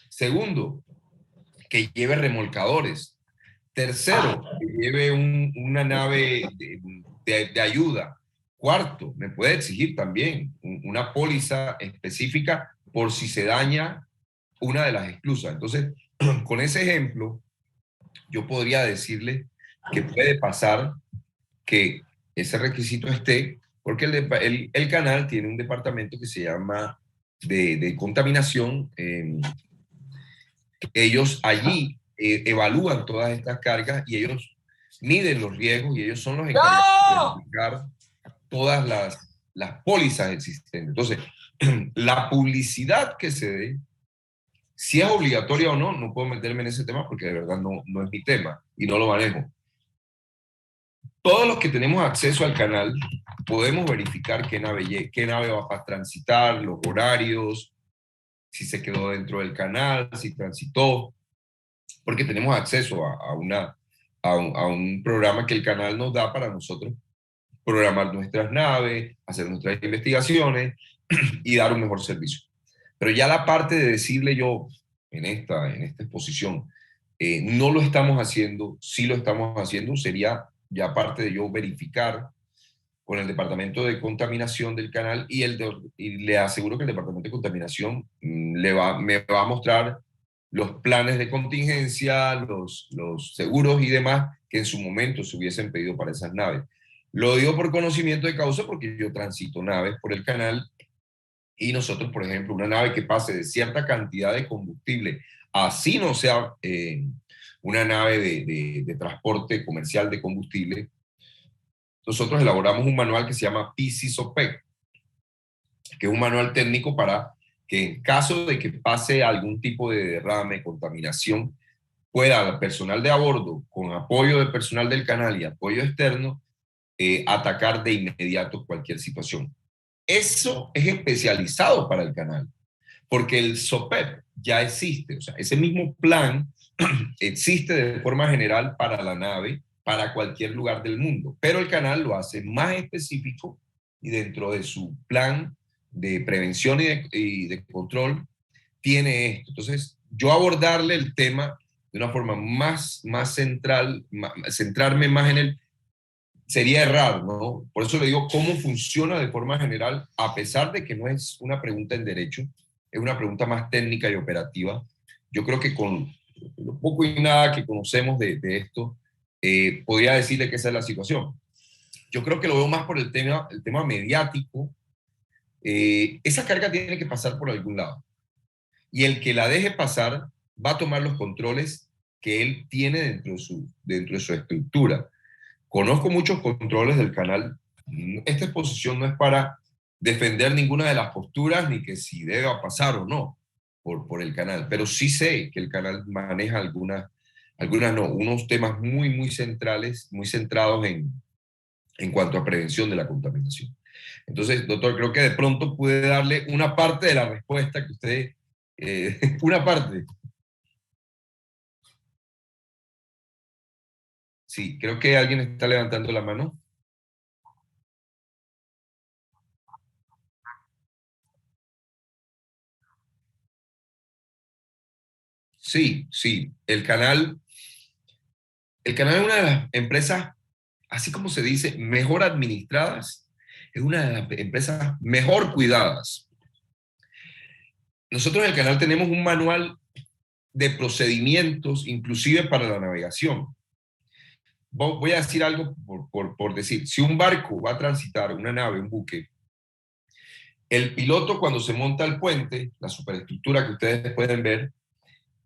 Segundo, que lleve remolcadores. Tercero, que lleve una nave de ayuda. Cuarto, me puede exigir también una póliza específica por si se daña una de las esclusas. Entonces, con ese ejemplo, yo podría decirle que puede pasar que ese requisito esté, porque el canal tiene un departamento que se llama de contaminación. Ellos allí evalúan todas estas cargas y ellos miden los riesgos y ellos son los encargados de verificar todas las pólizas existentes. Entonces, la publicidad que se dé, si es obligatoria o no, no puedo meterme en ese tema porque de verdad no es mi tema y no lo manejo. Todos los que tenemos acceso al canal podemos verificar qué nave va a transitar, los horarios, si se quedó dentro del canal, si transitó, porque tenemos acceso a un programa que el canal nos da para nosotros programar nuestras naves, hacer nuestras investigaciones y dar un mejor servicio. Pero ya la parte de decirle yo en esta exposición, no lo estamos haciendo, sí lo estamos haciendo, sería ya parte de yo verificar con el departamento de contaminación del canal y le aseguro que el departamento de contaminación me va a mostrar los planes de contingencia, los seguros y demás que en su momento se hubiesen pedido para esas naves. Lo digo por conocimiento de causa porque yo transito naves por el canal y nosotros, por ejemplo, una nave que pase de cierta cantidad de combustible, así no sea una nave de transporte comercial de combustible, nosotros elaboramos un manual que se llama PCSOPEC, que es un manual técnico para que en caso de que pase algún tipo de derrame, contaminación, pueda el personal de a bordo, con apoyo del personal del canal y apoyo externo, atacar de inmediato cualquier situación. Eso es especializado para el canal, porque el SOPEP ya existe, o sea, ese mismo plan existe de forma general para la nave, para cualquier lugar del mundo, pero el canal lo hace más específico y dentro de su plan de prevención y de control tiene esto. Entonces, yo abordarle el tema de una forma más central, centrarme más en él, sería errar, ¿no? Por eso le digo cómo funciona de forma general, a pesar de que no es una pregunta en derecho, es una pregunta más técnica y operativa. Yo creo que con lo poco y nada que conocemos de esto, podría decirle que esa es la situación. Yo creo que lo veo más por el tema mediático. Esa carga tiene que pasar por algún lado. Y el que la deje pasar va a tomar los controles que él tiene dentro de su estructura. Conozco muchos controles del canal. Esta exposición no es para defender ninguna de las posturas ni que si deba pasar o no por el canal, pero sí sé que el canal maneja unos temas muy centrales, muy centrados en cuanto a prevención de la contaminación. Entonces, doctor, creo que de pronto pude darle una parte de la respuesta que usted, una parte. Sí, creo que alguien está levantando la mano. Sí, el canal es una de las empresas, así como se dice, mejor administradas, es una de las empresas mejor cuidadas. Nosotros en el canal tenemos un manual de procedimientos, inclusive para la navegación. Voy a decir algo por decir. Si un barco va a transitar, una nave, un buque, el piloto cuando se monta al puente, la superestructura que ustedes pueden ver,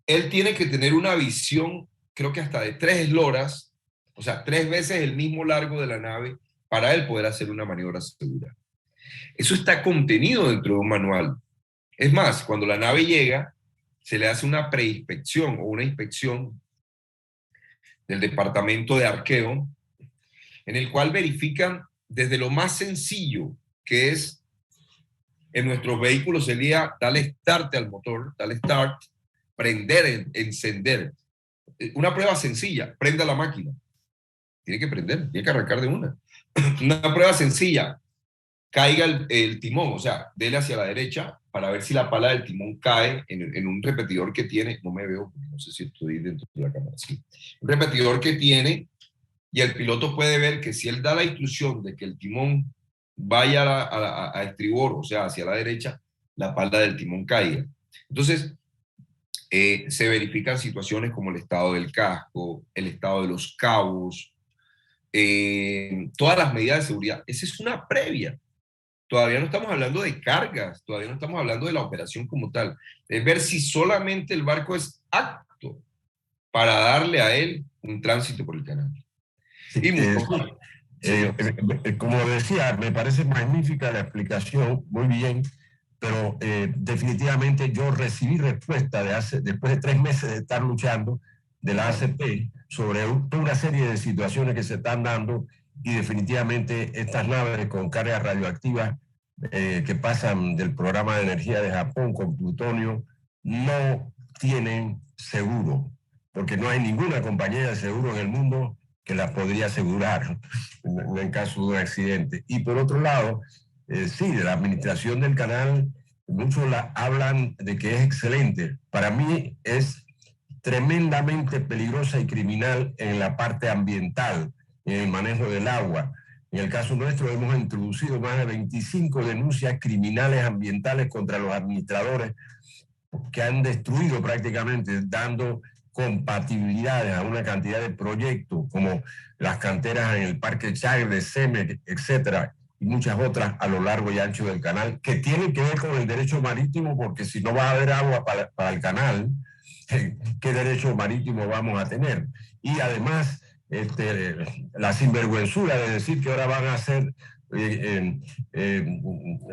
él tiene que tener una visión, creo que hasta de 3 esloras, o sea, 3 veces el mismo largo de la nave, para él poder hacer una maniobra segura. Eso está contenido dentro de un manual. Es más, cuando la nave llega, se le hace una preinspección o una inspección del departamento de arqueo, en el cual verifican desde lo más sencillo, que es en nuestros vehículos sería darle start al motor, darle start, prender, encender. Una prueba sencilla, prenda la máquina. Tiene que prender, tiene que arrancar de una. Una prueba sencilla, caiga el timón, o sea, dele hacia la derecha para ver si la pala del timón cae en un repetidor que tiene, no me veo, no sé si estoy dentro de la cámara, sí. Un repetidor que tiene, y el piloto puede ver que si él da la instrucción de que el timón vaya a estribor, o sea, hacia la derecha, la pala del timón caiga. Entonces, se verifican situaciones como el estado del casco, el estado de los cabos, todas las medidas de seguridad. Esa es una previa. Todavía no estamos hablando de cargas, todavía no estamos hablando de la operación como tal. Es ver si solamente el barco es apto para darle a él un tránsito por el canal. Sí, como decía, me parece magnífica la explicación, muy bien, pero definitivamente yo recibí respuesta después de 3 meses de estar luchando de la ACP sobre toda una serie de situaciones que se están dando, y definitivamente estas naves con carga radioactiva que pasan del programa de energía de Japón con plutonio no tienen seguro, porque no hay ninguna compañía de seguro en el mundo que las podría asegurar en caso de un accidente. Y por otro lado, sí, de la administración del canal, muchos hablan de que es excelente. Para mí es tremendamente peligrosa y criminal en la parte ambiental, en el manejo del agua. En el caso nuestro hemos introducido más de 25 denuncias criminales ambientales contra los administradores que han destruido prácticamente, dando compatibilidades a una cantidad de proyectos como las canteras en el Parque Chagre, de CEMEC, etcétera, y muchas otras a lo largo y ancho del canal, que tienen que ver con el derecho marítimo, porque si no va a haber agua para el canal, ¿qué derecho marítimo vamos a tener? Y además, la sinvergüenzura de decir que ahora van a hacer,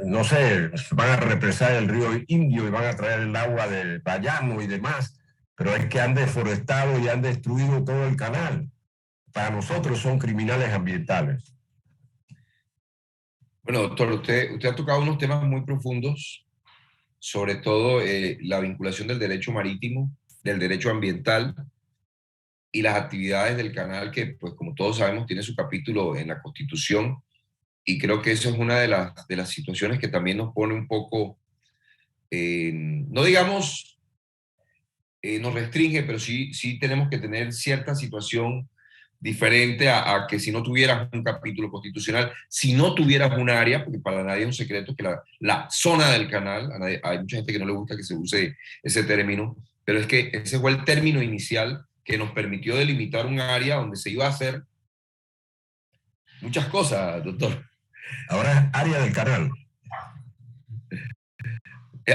no sé, van a represar el río Indio y van a traer el agua del Bayamo y demás, pero es que han deforestado y han destruido todo el canal. Para nosotros son criminales ambientales. Bueno, doctor, usted ha tocado unos temas muy profundos, sobre todo la vinculación del derecho marítimo, del derecho ambiental y las actividades del canal que, pues como todos sabemos, tiene su capítulo en la Constitución y creo que eso es una de las situaciones que también nos pone un poco, no digamos, nos restringe, pero sí tenemos que tener cierta situación diferente a que si no tuvieras un capítulo constitucional, si no tuvieras un área, porque para nadie es un secreto que la zona del canal, hay mucha gente que no le gusta que se use ese término, pero es que ese fue el término inicial que nos permitió delimitar un área donde se iba a hacer muchas cosas, doctor. Ahora es área del canal.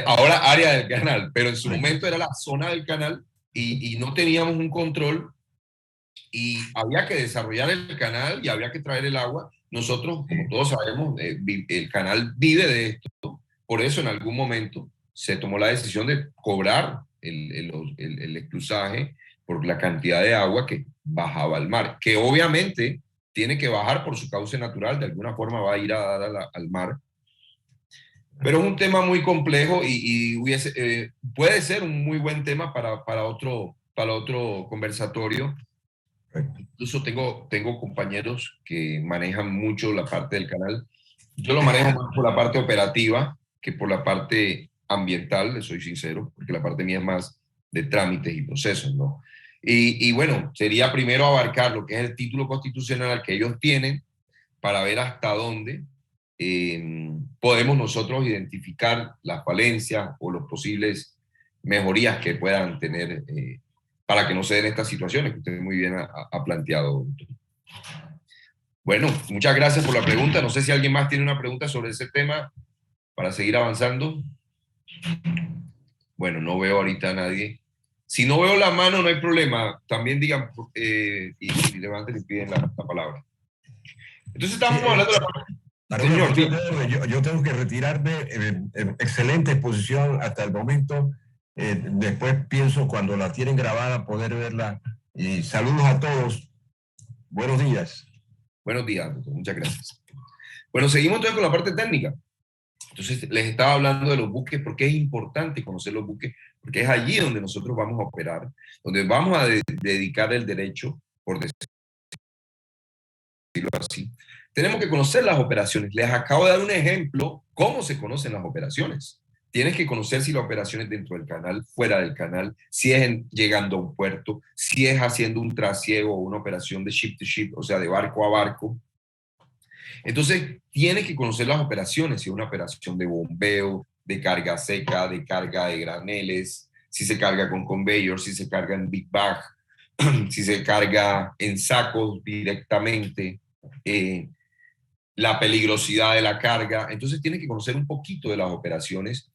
Ahora área del canal, pero en su momento era la zona del canal y no teníamos un control y había que desarrollar el canal y había que traer el agua. Nosotros, como todos sabemos, el canal vive de esto, por eso en algún momento se tomó la decisión de cobrar el esclusaje por la cantidad de agua que bajaba al mar, que obviamente tiene que bajar por su cauce natural, de alguna forma va a ir a dar al mar. Pero es un tema muy complejo y puede ser un muy buen tema para otro conversatorio. Incluso tengo compañeros que manejan mucho la parte del canal. Yo lo manejo más por la parte operativa que por la parte ambiental, les soy sincero, porque la parte mía es más de trámites y procesos, ¿no? Y bueno, sería primero abarcar lo que es el título constitucional que ellos tienen para ver hasta dónde podemos nosotros identificar las falencias o los posibles mejorías que puedan tener para que no se den estas situaciones que usted muy bien ha planteado. Bueno, muchas gracias por la pregunta. No sé si alguien más tiene una pregunta sobre ese tema para seguir avanzando. Bueno, no veo ahorita a nadie. Si no veo la mano, no hay problema. También digan y levanten y piden la palabra. Entonces estamos hablando de la... Señor, yo tengo que retirarme. Excelente exposición hasta el momento. Después pienso, cuando la tienen grabada, poder verla. Y saludos a todos. Buenos días. Buenos días, doctor. Muchas gracias. Bueno, seguimos entonces con la parte técnica. Entonces, les estaba hablando de los buques, porque es importante conocer los buques, porque es allí donde nosotros vamos a operar, donde vamos a dedicar el derecho, por decirlo así. Tenemos que conocer las operaciones. Les acabo de dar un ejemplo, cómo se conocen las operaciones. Tienes que conocer si la operación es dentro del canal, fuera del canal, si es llegando a un puerto, si es haciendo un trasiego o una operación de ship to ship, o sea, de barco a barco. Entonces, tienes que conocer las operaciones, si es una operación de bombeo, de carga seca, de carga de graneles, si se carga con conveyor, si se carga en big bag, si se carga en sacos directamente, la peligrosidad de la carga. Entonces tienes que conocer un poquito de las operaciones.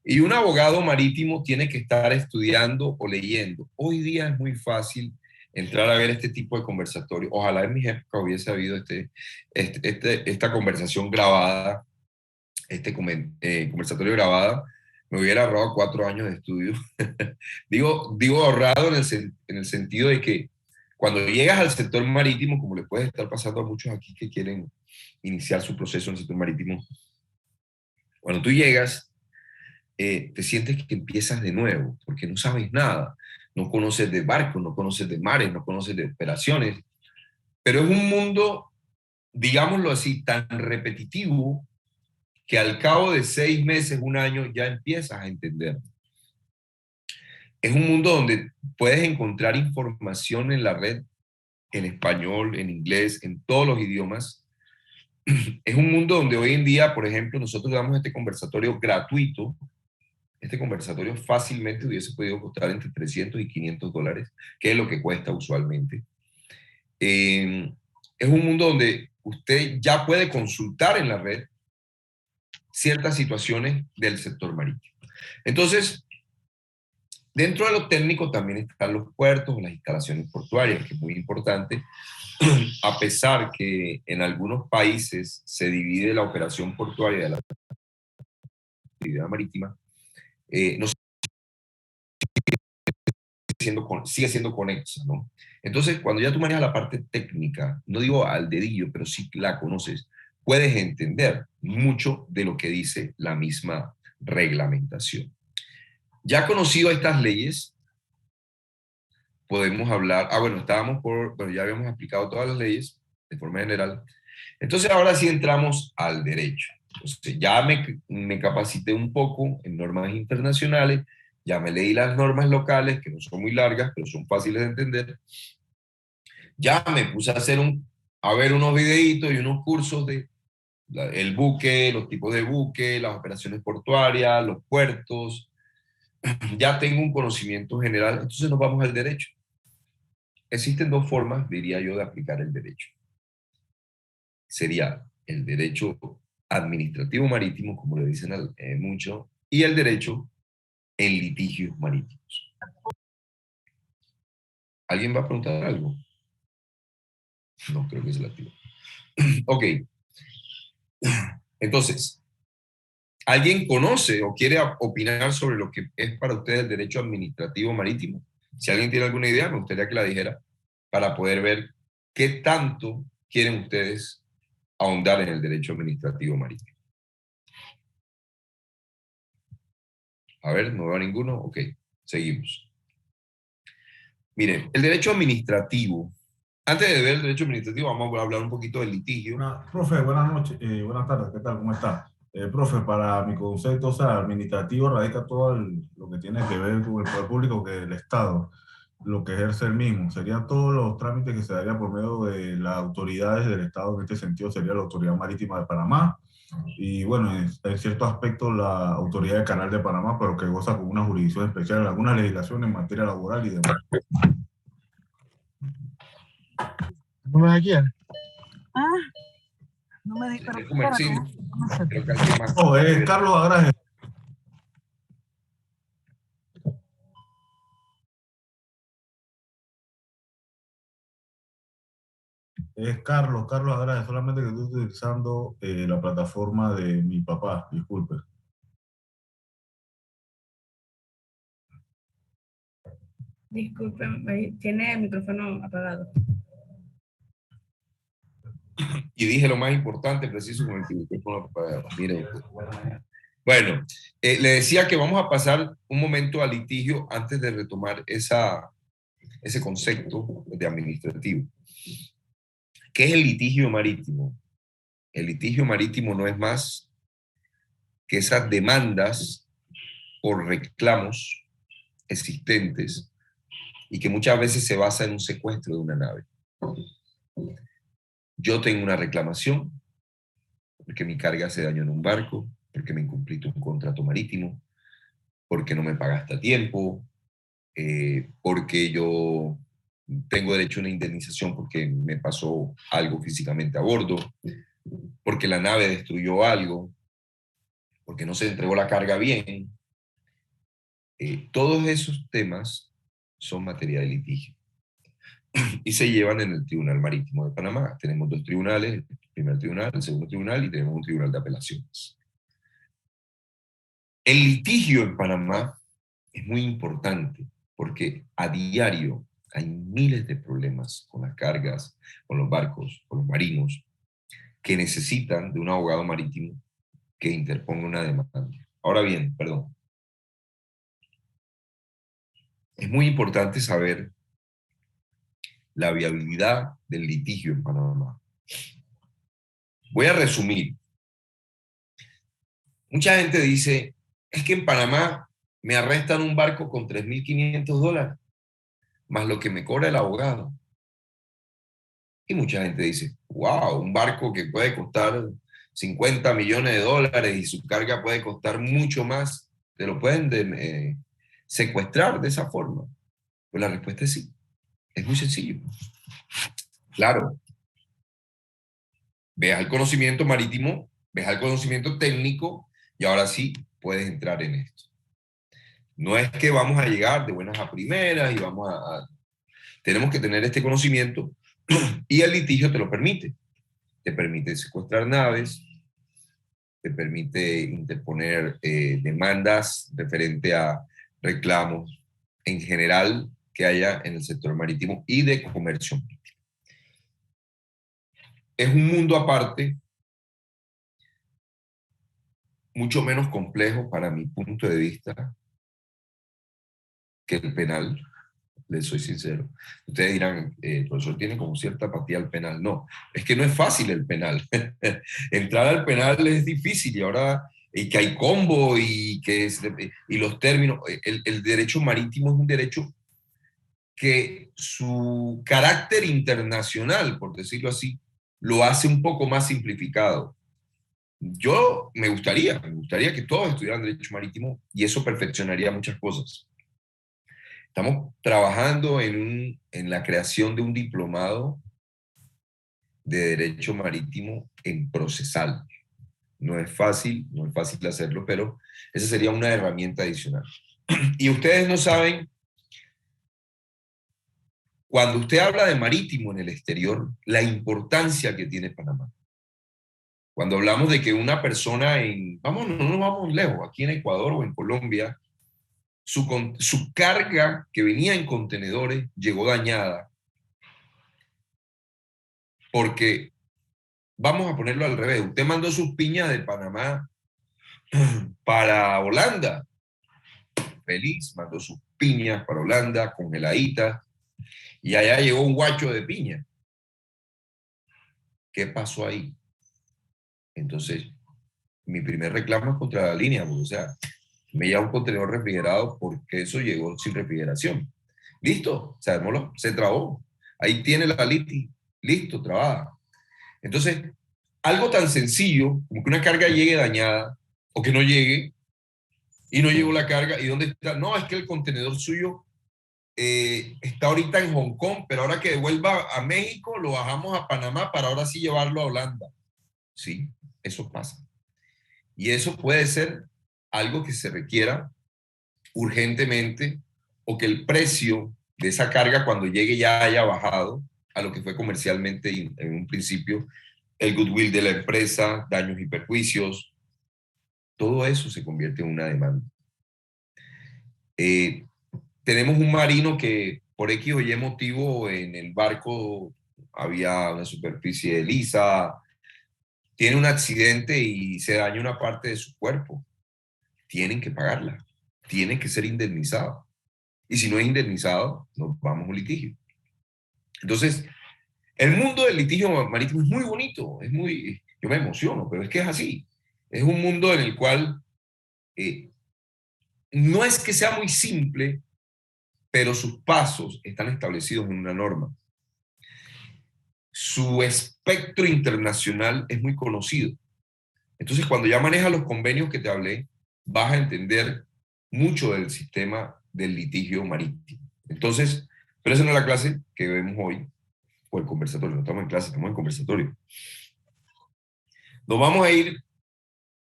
Y un abogado marítimo tiene que estar estudiando o leyendo. Hoy día es muy fácil entrar a ver este tipo de conversatorio. Ojalá en mi época hubiese habido esta conversación grabada, conversatorio grabada. Me hubiera ahorrado 4 años de estudio. digo ahorrado en el sentido de que cuando llegas al sector marítimo, como le puede estar pasando a muchos aquí que quieren iniciar su proceso en el sector marítimo, cuando tú llegas, te sientes que empiezas de nuevo, porque no sabes nada. No conoces de barcos, no conoces de mares, no conoces de operaciones, pero es un mundo, digámoslo así, tan repetitivo que al cabo de 6 meses, 1 año, ya empiezas a entender. Es un mundo donde puedes encontrar información en la red, en español, en inglés, en todos los idiomas. Es un mundo donde hoy en día, por ejemplo, nosotros damos este conversatorio gratuito. Este conversatorio fácilmente hubiese podido costar entre $300 y $500, que es lo que cuesta usualmente. Es un mundo donde usted ya puede consultar en la red ciertas situaciones del sector marítimo. Entonces, dentro de lo técnico también están los puertos, las instalaciones portuarias, que es muy importante, a pesar que en algunos países se divide la operación portuaria de la actividad marítima, no sigue siendo conexa, ¿no? Entonces, cuando ya tú manejas la parte técnica, no digo al dedillo, pero sí la conoces, puedes entender mucho de lo que dice la misma reglamentación. Ya conocido estas leyes, podemos hablar, bueno, ya habíamos explicado todas las leyes de forma general. Entonces ahora sí entramos al derecho. Entonces, ya me capacité un poco en normas internacionales, ya me leí las normas locales, que no son muy largas, pero son fáciles de entender. Ya me puse a ver unos videitos y unos cursos de el buque, los tipos de buque, las operaciones portuarias, los puertos. Ya tengo un conocimiento general, entonces nos vamos al derecho. Existen dos formas, diría yo, de aplicar el derecho. Sería el derecho administrativo marítimo, como le dicen mucho, y el derecho en litigios marítimos. ¿Alguien va a preguntar algo? No, creo que se la activó. Ok. Entonces, ¿alguien conoce o quiere opinar sobre lo que es para ustedes el derecho administrativo marítimo? Si alguien tiene alguna idea, me gustaría que la dijera para poder ver qué tanto quieren ustedes ahondar en el derecho administrativo marítimo. A ver, no veo ninguno. Ok, seguimos. Miren, el derecho administrativo. Antes de ver el derecho administrativo, vamos a hablar un poquito del litigio. Profe, buenas noches, buenas tardes, ¿qué tal? ¿Cómo está? Profe, para mi concepto, o sea, administrativo radica todo lo que tiene que ver con el poder público, que el Estado, lo que ejerce el mismo. Serían todos los trámites que se darían por medio de las autoridades del Estado, en este sentido sería la Autoridad Marítima de Panamá, y bueno, en cierto aspecto la Autoridad del Canal de Panamá, pero que goza con una jurisdicción especial en alguna legislación en materia laboral y demás. ¿No me da quién? No me di, pero Creo que alguien más. Oh, Carlos Agraje. Es Carlos Agraje, solamente que estoy utilizando la plataforma de mi papá, disculpe. Disculpe, tiene el micrófono apagado. Y dije lo más importante, preciso, con el micrófono apagado. Mire usted. Bueno, le decía que vamos a pasar un momento al litigio antes de retomar ese concepto de administrativo. ¿Qué es el litigio marítimo? El litigio marítimo no es más que esas demandas por reclamos existentes y que muchas veces se basa en un secuestro de una nave. Yo tengo una reclamación porque mi carga se dañó en un barco, porque me incumpliste un contrato marítimo, porque no me pagaste a tiempo, porque yo tengo derecho a una indemnización porque me pasó algo físicamente a bordo, porque la nave destruyó algo, porque no se entregó la carga bien. Todos esos temas son materia de litigio y se llevan en el Tribunal Marítimo de Panamá. Tenemos dos tribunales, el primer tribunal, el segundo tribunal, y tenemos un tribunal de apelaciones. El litigio en Panamá es muy importante porque a diario hay miles de problemas con las cargas, con los barcos, con los marinos, que necesitan de un abogado marítimo que interponga una demanda. Ahora bien, perdón. Es muy importante saber la viabilidad del litigio en Panamá. Voy a resumir. Mucha gente dice, es que en Panamá me arrestan un barco con $3.500, más lo que me cobra el abogado. Y mucha gente dice, wow, un barco que puede costar $50 millones y su carga puede costar mucho más, ¿te lo pueden secuestrar de esa forma? Pues la respuesta es sí. Es muy sencillo. Claro. Ves al conocimiento marítimo, ves al conocimiento técnico y ahora sí puedes entrar en esto. No es que vamos a llegar de buenas a primeras y tenemos que tener este conocimiento y el litigio te lo permite. Te permite secuestrar naves, te permite interponer demandas referente a reclamos en general que haya en el sector marítimo y de comercio marítimo. Es un mundo aparte, mucho menos complejo para mi punto de vista que el penal. les soy sincero. Ustedes dirán, el profesor tiene como cierta apatía al penal. No, es que no es fácil el penal. Entrar al penal es difícil y ahora que hay combo y los términos. El derecho marítimo es un derecho que su carácter internacional, por decirlo así, lo hace un poco más simplificado. Yo me gustaría que todos estudiaran derecho marítimo y eso perfeccionaría muchas cosas. Estamos trabajando en la creación de un diplomado de derecho marítimo en procesal. No es fácil hacerlo, pero esa sería una herramienta adicional. Y ustedes no saben, cuando usted habla de marítimo en el exterior, la importancia que tiene Panamá. Cuando hablamos de que una persona no nos vamos lejos, aquí en Ecuador o en Colombia, su carga que venía en contenedores llegó dañada porque, vamos a ponerlo al revés, usted mandó sus piñas de Panamá para Holanda, feliz, mandó sus piñas para Holanda, congeladitas, y allá llegó un guacho de piña. ¿Qué pasó ahí? Entonces, mi primer reclamo es contra la línea, porque, o sea, me lleva un contenedor refrigerado porque eso llegó sin refrigeración. Listo, se armó, se trabó. Ahí tiene la liti, listo, trabada. Entonces, algo tan sencillo como que una carga llegue dañada o que no llegue y no llegó la carga. ¿Y dónde está? No, es que el contenedor suyo está ahorita en Hong Kong, pero ahora que devuelva a México, lo bajamos a Panamá para ahora sí llevarlo a Holanda. Sí, eso pasa. Y eso puede ser algo que se requiera urgentemente o que el precio de esa carga cuando llegue ya haya bajado a lo que fue comercialmente en un principio, el goodwill de la empresa, daños y perjuicios, todo eso se convierte en una demanda. Tenemos un marino que por X o Y motivo en el barco había una superficie lisa, tiene un accidente y se daña una parte de su cuerpo. Tienen que pagarla, tienen que ser indemnizados. Y si no es indemnizado, nos vamos a un litigio. Entonces, el mundo del litigio marítimo es muy bonito, yo me emociono, pero es que es así. Es un mundo en el cual no es que sea muy simple, pero sus pasos están establecidos en una norma. Su espectro internacional es muy conocido. Entonces, cuando ya manejas los convenios que te hablé, vas a entender mucho del sistema del litigio marítimo. Entonces, pero esa no es la clase que vemos hoy, o el conversatorio. No estamos en clase, estamos en conversatorio. Nos vamos a ir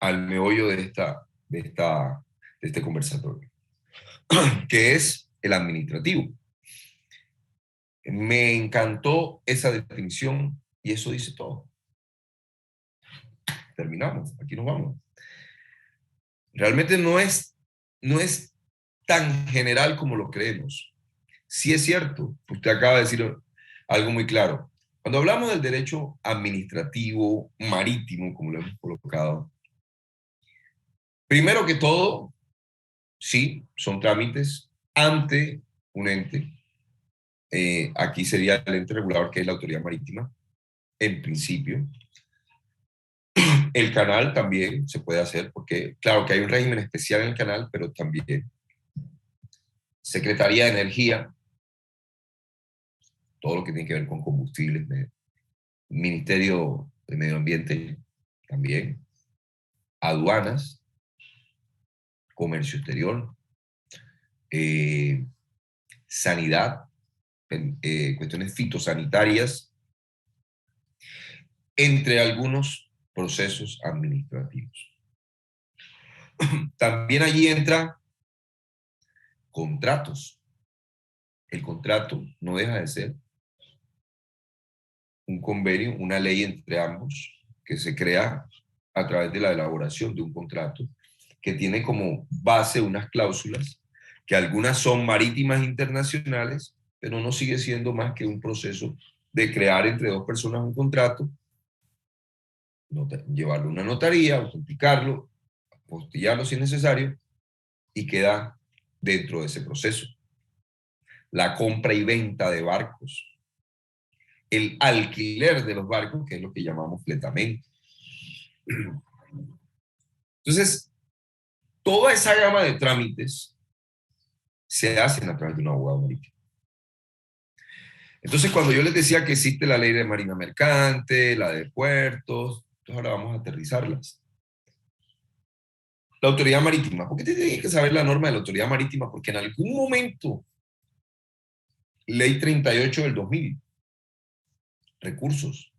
al meollo de este conversatorio, que es el administrativo. Me encantó esa definición y eso dice todo. Terminamos, aquí nos vamos. Realmente no es tan general como lo creemos. Sí es cierto, usted acaba de decir algo muy claro. Cuando hablamos del derecho administrativo marítimo, como lo hemos colocado, primero que todo, sí, son trámites ante un ente. Aquí sería el ente regulador, que es la autoridad marítima, en principio. El canal también se puede hacer, porque claro que hay un régimen especial en el canal, pero también Secretaría de Energía, todo lo que tiene que ver con combustibles, Ministerio de Medio Ambiente también, aduanas, comercio exterior, sanidad, cuestiones fitosanitarias, entre algunos procesos administrativos. También allí entra contratos. El contrato no deja de ser un convenio, una ley entre ambos que se crea a través de la elaboración de un contrato que tiene como base unas cláusulas que algunas son marítimas internacionales, pero no sigue siendo más que un proceso de crear entre dos personas un contrato, llevarlo a una notaría, autenticarlo, apostillarlo si es necesario, y queda dentro de ese proceso. la compra y venta de barcos, el alquiler de los barcos, que es lo que llamamos fletamento. Entonces, toda esa gama de trámites se hacen a través de un abogado marítimo. Entonces, cuando yo les decía que existe la ley de marina mercante, la de puertos, entonces ahora vamos a aterrizarlas. La autoridad marítima. ¿Por qué te tienes que saber la norma de la autoridad marítima? Porque en algún momento, ley 38 del 2000, recursos.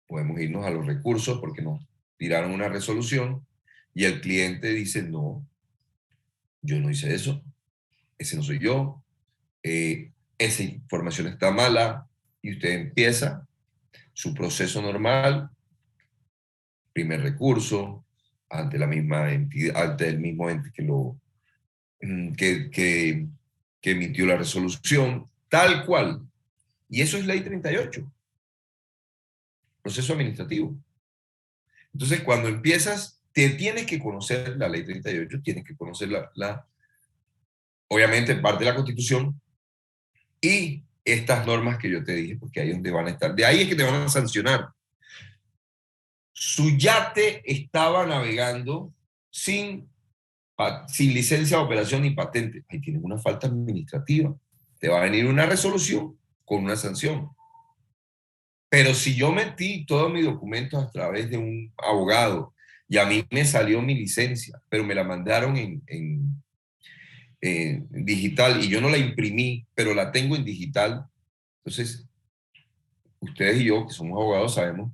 Podemos irnos a los recursos porque nos tiraron una resolución y el cliente dice, no, yo no hice eso, ese no soy yo, esa información está mala, y usted empieza su proceso normal, primer recurso, ante la misma entidad, ante el mismo ente que emitió la resolución, tal cual. Y eso es ley 38, proceso administrativo. Entonces, cuando empiezas, te tienes que conocer la ley 38, tienes que conocer obviamente, parte de la Constitución y estas normas que yo te dije, porque ahí es donde van a estar. De ahí es que te van a sancionar. Su yate estaba navegando sin licencia de operación ni patente. Ahí tienes una falta administrativa. Te va a venir una resolución con una sanción. Pero si yo metí todos mis documentos a través de un abogado y a mí me salió mi licencia, pero me la mandaron en digital y yo no la imprimí, pero la tengo en digital, entonces ustedes y yo, que somos abogados, sabemos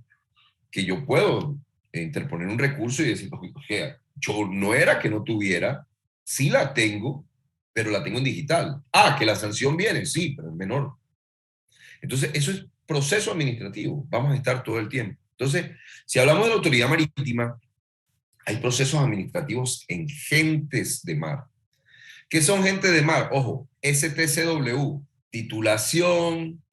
que yo puedo interponer un recurso y decir, oye, yo no era que no tuviera, sí la tengo, pero la tengo en digital. Ah, que la sanción viene, sí, pero es menor. Entonces, eso es proceso administrativo, vamos a estar todo el tiempo. Entonces, si hablamos de la autoridad marítima, hay procesos administrativos en gentes de mar. ¿Qué son gentes de mar? Ojo, STCW, titulación,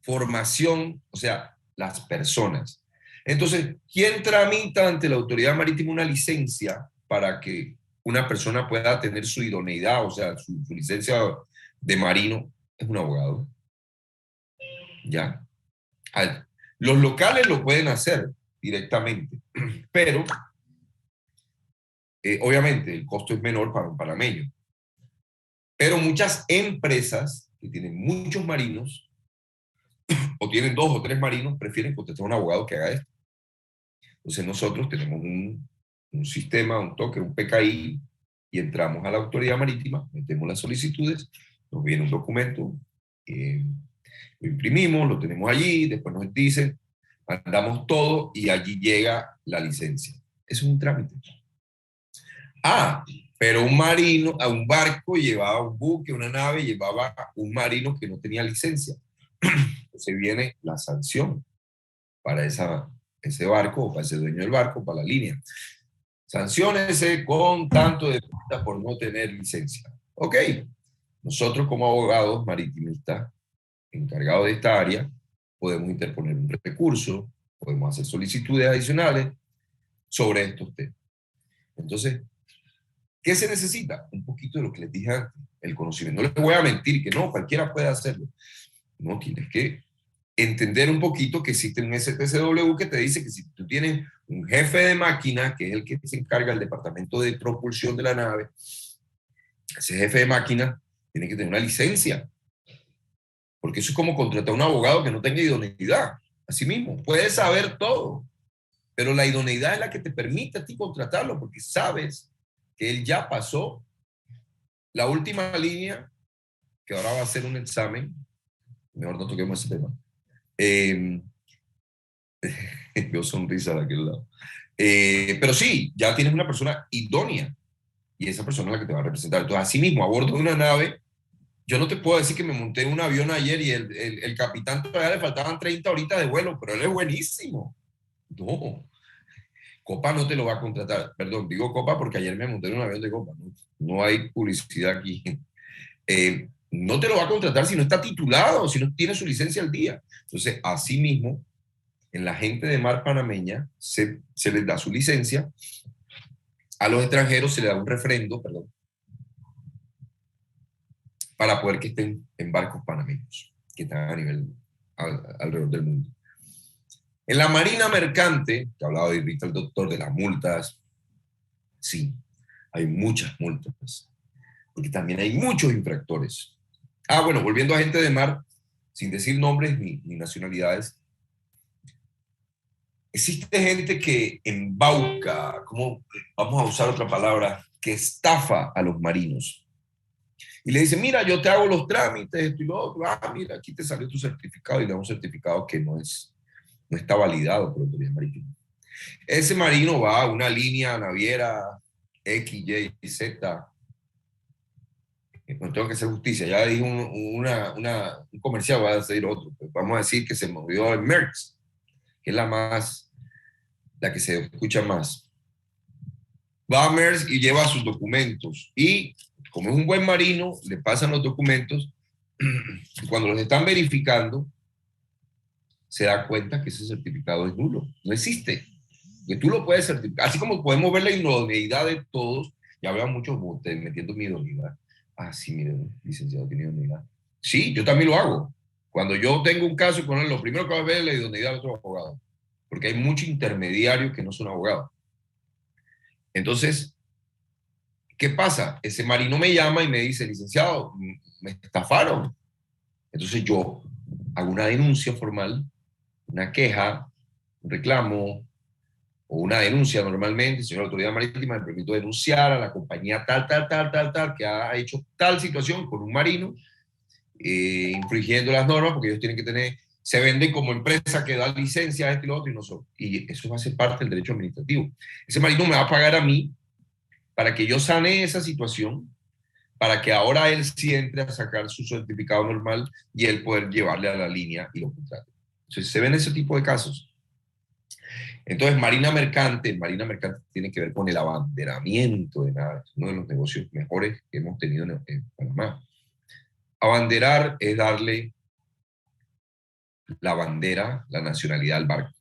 formación, o sea, las personas. Entonces, ¿quién tramita ante la autoridad marítima una licencia para que una persona pueda tener su idoneidad, o sea, su licencia de marino? Es un abogado. ¿Ya? Los locales lo pueden hacer directamente, pero obviamente el costo es menor para un panameño. Pero muchas empresas que tienen muchos marinos o tienen 2 o 3 marinos prefieren contratar a un abogado que haga esto. Entonces nosotros tenemos un sistema, un toque, un PKI, y entramos a la autoridad marítima, metemos las solicitudes, nos viene un documento, lo imprimimos, lo tenemos allí, después nos dicen, mandamos todo y allí llega la licencia. Eso es un trámite. Ah, pero un marino, a un barco llevaba un buque, una nave, llevaba un marino que no tenía licencia. Entonces viene la sanción para ese barco, o para ese dueño del barco, para la línea. Sanciónese con tanto de multa por no tener licencia. Ok, nosotros como abogados maritimistas encargados de esta área, podemos interponer un recurso, podemos hacer solicitudes adicionales sobre estos temas. Entonces, ¿qué se necesita? Un poquito de lo que les dije antes, el conocimiento. No les voy a mentir que no, cualquiera puede hacerlo. No, tienes que entender un poquito que existe un STCW que te dice que si tú tienes un jefe de máquina, que es el que se encarga del departamento de propulsión de la nave, ese jefe de máquina tiene que tener una licencia. Porque eso es como contratar a un abogado que no tenga idoneidad. Así mismo, puedes saber todo, pero la idoneidad es la que te permite a ti contratarlo, porque sabes que él ya pasó la última línea, que ahora va a ser un examen. Mejor no toquemos ese tema. Veo sonrisa de aquel lado. Pero sí, ya tienes una persona idónea, y esa persona es la que te va a representar. Entonces, así mismo, a bordo de una nave, yo no te puedo decir que me monté en un avión ayer y el capitán todavía le faltaban 30 horitas de vuelo, pero él es buenísimo. No, Copa no te lo va a contratar. Perdón, digo Copa porque ayer me monté en un avión de Copa. No hay publicidad aquí. No te lo va a contratar si no está titulado, si no tiene su licencia al día. Entonces, así mismo, en la gente de mar panameña se les da su licencia. A los extranjeros se les da un refrendo, perdón. para poder que estén en barcos panameños, que están a nivel alrededor del mundo. En la marina mercante, que hablaba ahorita el doctor de las multas, sí, hay muchas multas, porque también hay muchos infractores. Bueno, volviendo a gente de mar, sin decir nombres ni nacionalidades, existe gente que embauca, ¿cómo vamos a usar otra palabra? Que estafa a los marinos. Y le dice, mira, yo te hago los trámites, esto y lo otro. Mira, aquí te salió tu certificado, y le da un certificado que no está validado por la autoridad marítima. Ese marino va a una línea naviera X, Y, Z. No tengo que hacer justicia. Ya dije un comercial, voy a decir otro. Pues vamos a decir que se movió en Maersk, que es la que se escucha más. Va a Maersk y lleva sus documentos. Y como es un buen marino, le pasan los documentos. Y cuando los están verificando, se da cuenta que ese certificado es nulo. No existe. Que tú lo puedes certificar. Así como podemos ver la idoneidad de todos, ya habrá muchos metiendo mi idoneidad. Sí, mire, licenciado, tiene idoneidad. Sí, yo también lo hago. Cuando yo tengo un caso con él, lo primero que va a ver es la idoneidad de otro abogado. Porque hay muchos intermediarios que no son abogados. Entonces, ¿qué pasa? Ese marino me llama y me dice, licenciado, me estafaron. Entonces yo hago una denuncia formal, una queja, un reclamo o una denuncia normalmente. Señor Autoridad Marítima, me permito denunciar a la compañía tal, que ha hecho tal situación con un marino, infringiendo las normas, porque ellos tienen que tener, se venden como empresa que da licencia a este y lo otro, y eso va a ser parte del derecho administrativo. Ese marino me va a pagar a mí para que yo sane esa situación, para que ahora él sí entre a sacar su certificado normal y él poder llevarle a la línea y lo contrate. Entonces se ven ese tipo de casos. Entonces Marina Mercante tiene que ver con el abanderamiento de naves, uno de los negocios mejores que hemos tenido en Panamá. Abanderar es darle la bandera, la nacionalidad al barco.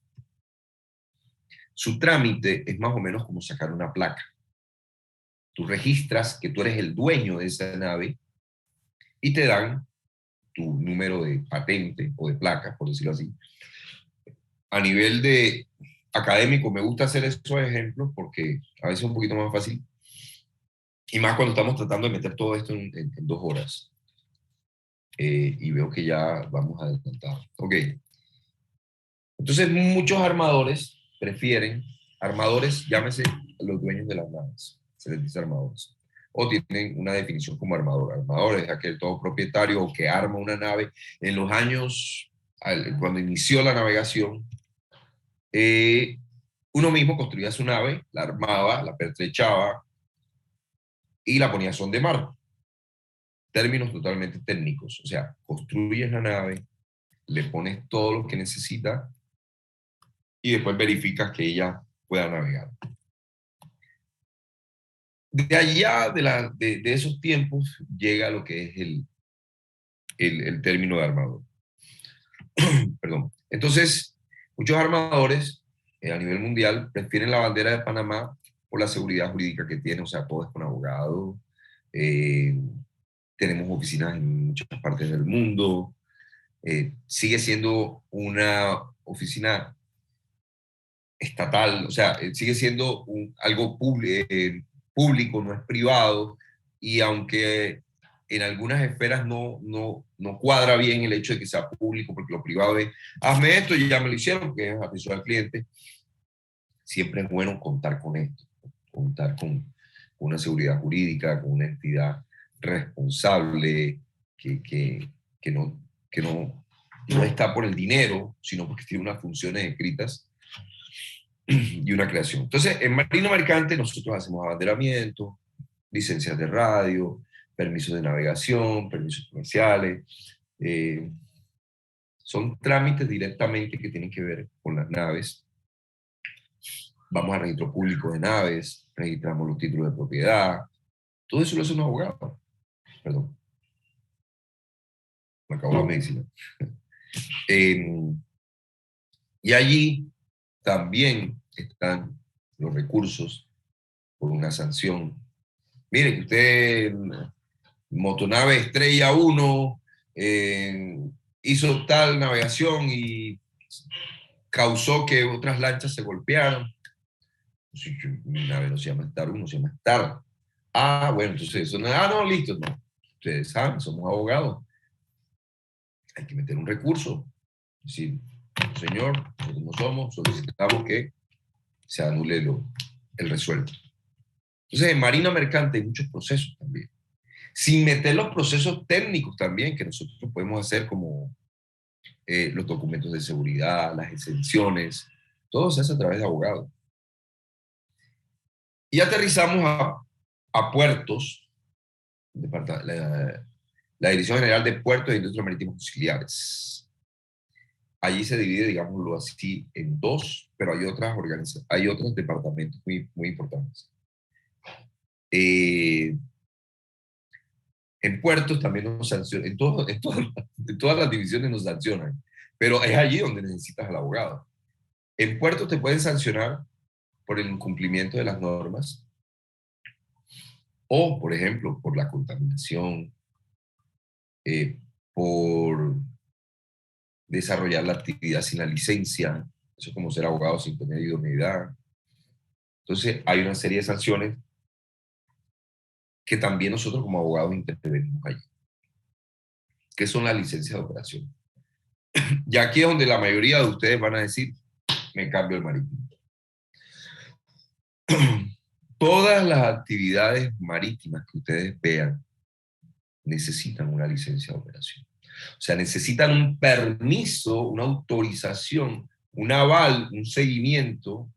Su trámite es más o menos como sacar una placa. Tú registras que tú eres el dueño de esa nave y te dan tu número de patente o de placa, por decirlo así. A nivel de académico, me gusta hacer esos ejemplos porque a veces es un poquito más fácil. Y más cuando estamos tratando de meter todo esto en 2 horas. Y veo que ya vamos adelantados. Ok. Entonces, muchos armadores prefieren, llámese los dueños de las naves, se les dice armadores, o tienen una definición como armador. Armador es aquel todo propietario que arma una nave. En los años, cuando inició la navegación, uno mismo construía su nave, la armaba, la pertrechaba y la ponía a son de mar. Términos totalmente técnicos. O sea, construyes la nave, le pones todo lo que necesita y después verificas que ella pueda navegar. De allá, de esos tiempos, llega lo que es el término de armador. Perdón. Entonces, muchos armadores a nivel mundial prefieren la bandera de Panamá por la seguridad jurídica que tiene, o sea, todo es con abogado, tenemos oficinas en muchas partes del mundo, sigue siendo una oficina estatal, o sea, sigue siendo algo público, no es privado, y aunque en algunas esferas no cuadra bien el hecho de que sea público, porque lo privado es, hazme esto y ya me lo hicieron, porque es atención al cliente, siempre es bueno contar con esto, contar con una seguridad jurídica, con una entidad responsable, que no está por el dinero, sino porque tiene unas funciones escritas y una creación. Entonces, en Marina Mercante nosotros hacemos abanderamiento, licencias de radio, permisos de navegación, permisos comerciales. Son trámites directamente que tienen que ver con las naves. Vamos al registro público de naves, registramos los títulos de propiedad. Todo eso lo hace un abogado. Perdón. Me acabo la medicina. Y allí también están los recursos por una sanción. Mire, que usted motonave Estrella 1 hizo tal navegación y causó que otras lanchas se golpearan. Mi nave no se llama Star 1, se llama Star. Ah, bueno, entonces eso no, listo, no. Ustedes saben, somos abogados. Hay que meter un recurso. Es decir, señor, nosotros no somos, solicitamos que se anule el resuelto. Entonces, en Marina Mercante hay muchos procesos también. Sin meter los procesos técnicos también, que nosotros podemos hacer como los documentos de seguridad, las exenciones, todo se hace a través de abogados. Y aterrizamos a puertos, la Dirección General de Puertos e Industrias Marítimas Auxiliares. Allí se divide, digámoslo así, en dos, pero hay otros departamentos muy, muy importantes. En puertos también nos sancionan, en todas las divisiones nos sancionan, pero es allí donde necesitas al abogado. En puertos te pueden sancionar por el incumplimiento de las normas o, por ejemplo, por la contaminación, por desarrollar la actividad sin la licencia, eso es como ser abogado sin tener idoneidad. Entonces, hay una serie de sanciones que también nosotros como abogados intervenimos allí, que son las licencias de operación. Y aquí es donde la mayoría de ustedes van a decir, me cambio el marítimo. Todas las actividades marítimas que ustedes vean necesitan una licencia de operación. O sea, necesitan un permiso, una autorización, un aval, un seguimiento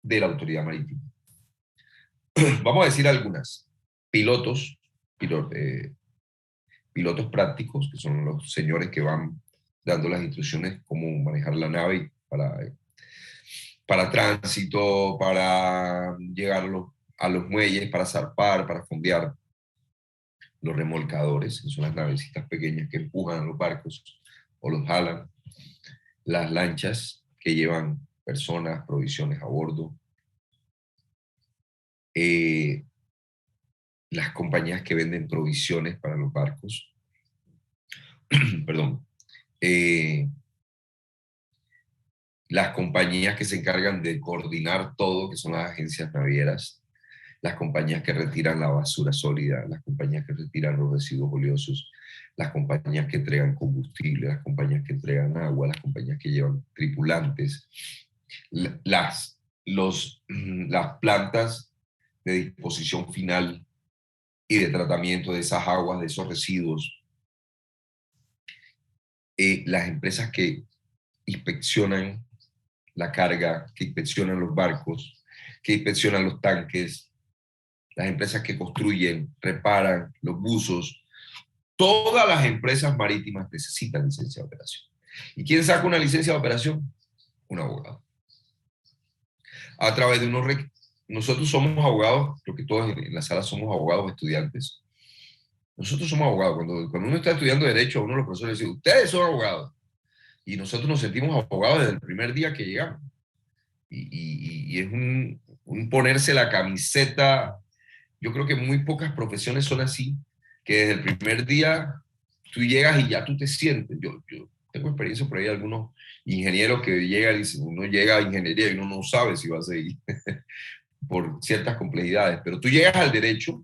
de la autoridad marítima. Vamos a decir algunas. Pilotos prácticos, que son los señores que van dando las instrucciones cómo manejar la nave para tránsito, para llegar a los muelles, para zarpar, para fondear. Los remolcadores, que son las navecitas pequeñas que empujan a los barcos o los jalan. Las lanchas que llevan personas, provisiones a bordo. Las compañías que venden provisiones para los barcos. Perdón. Las compañías que se encargan de coordinar todo, que son las agencias navieras. Las compañías que retiran la basura sólida, las compañías que retiran los residuos oleosos, las compañías que entregan combustible, las compañías que entregan agua, las compañías que llevan tripulantes, las plantas de disposición final y de tratamiento de esas aguas, de esos residuos, las empresas que inspeccionan la carga, que inspeccionan los barcos, que inspeccionan los tanques, las empresas que construyen, reparan los buzos. Todas las empresas marítimas necesitan licencia de operación. ¿Y quién saca una licencia de operación? Un abogado. A través de nosotros somos abogados, creo que todos en la sala somos abogados estudiantes. Nosotros somos abogados. Cuando uno está estudiando Derecho, uno de los profesores dice, ustedes son abogados. Y nosotros nos sentimos abogados desde el primer día que llegamos. Y es un ponerse la camiseta. Yo creo que muy pocas profesiones son así, que desde el primer día tú llegas y ya tú te sientes. Yo tengo experiencia por ahí de algunos ingenieros que llegan y dicen, uno llega a ingeniería y uno no sabe si va a seguir por ciertas complejidades, pero tú llegas al derecho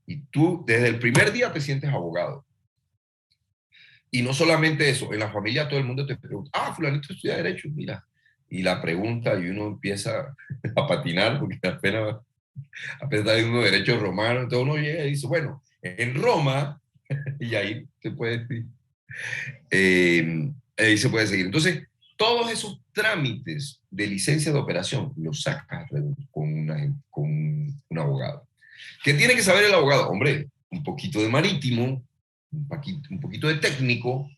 y tú desde el primer día te sientes abogado. Y no solamente eso, en la familia todo el mundo te pregunta, fulanito estudia derecho, mira. Y la pregunta y uno empieza a patinar porque apenas está viendo derecho romano, entonces uno llega y dice, bueno, en Roma, y ahí se puede seguir. Entonces, todos esos trámites de licencia de operación los sacas con un abogado. ¿Qué tiene que saber el abogado? Hombre, un poquito de marítimo, un poquito de técnico.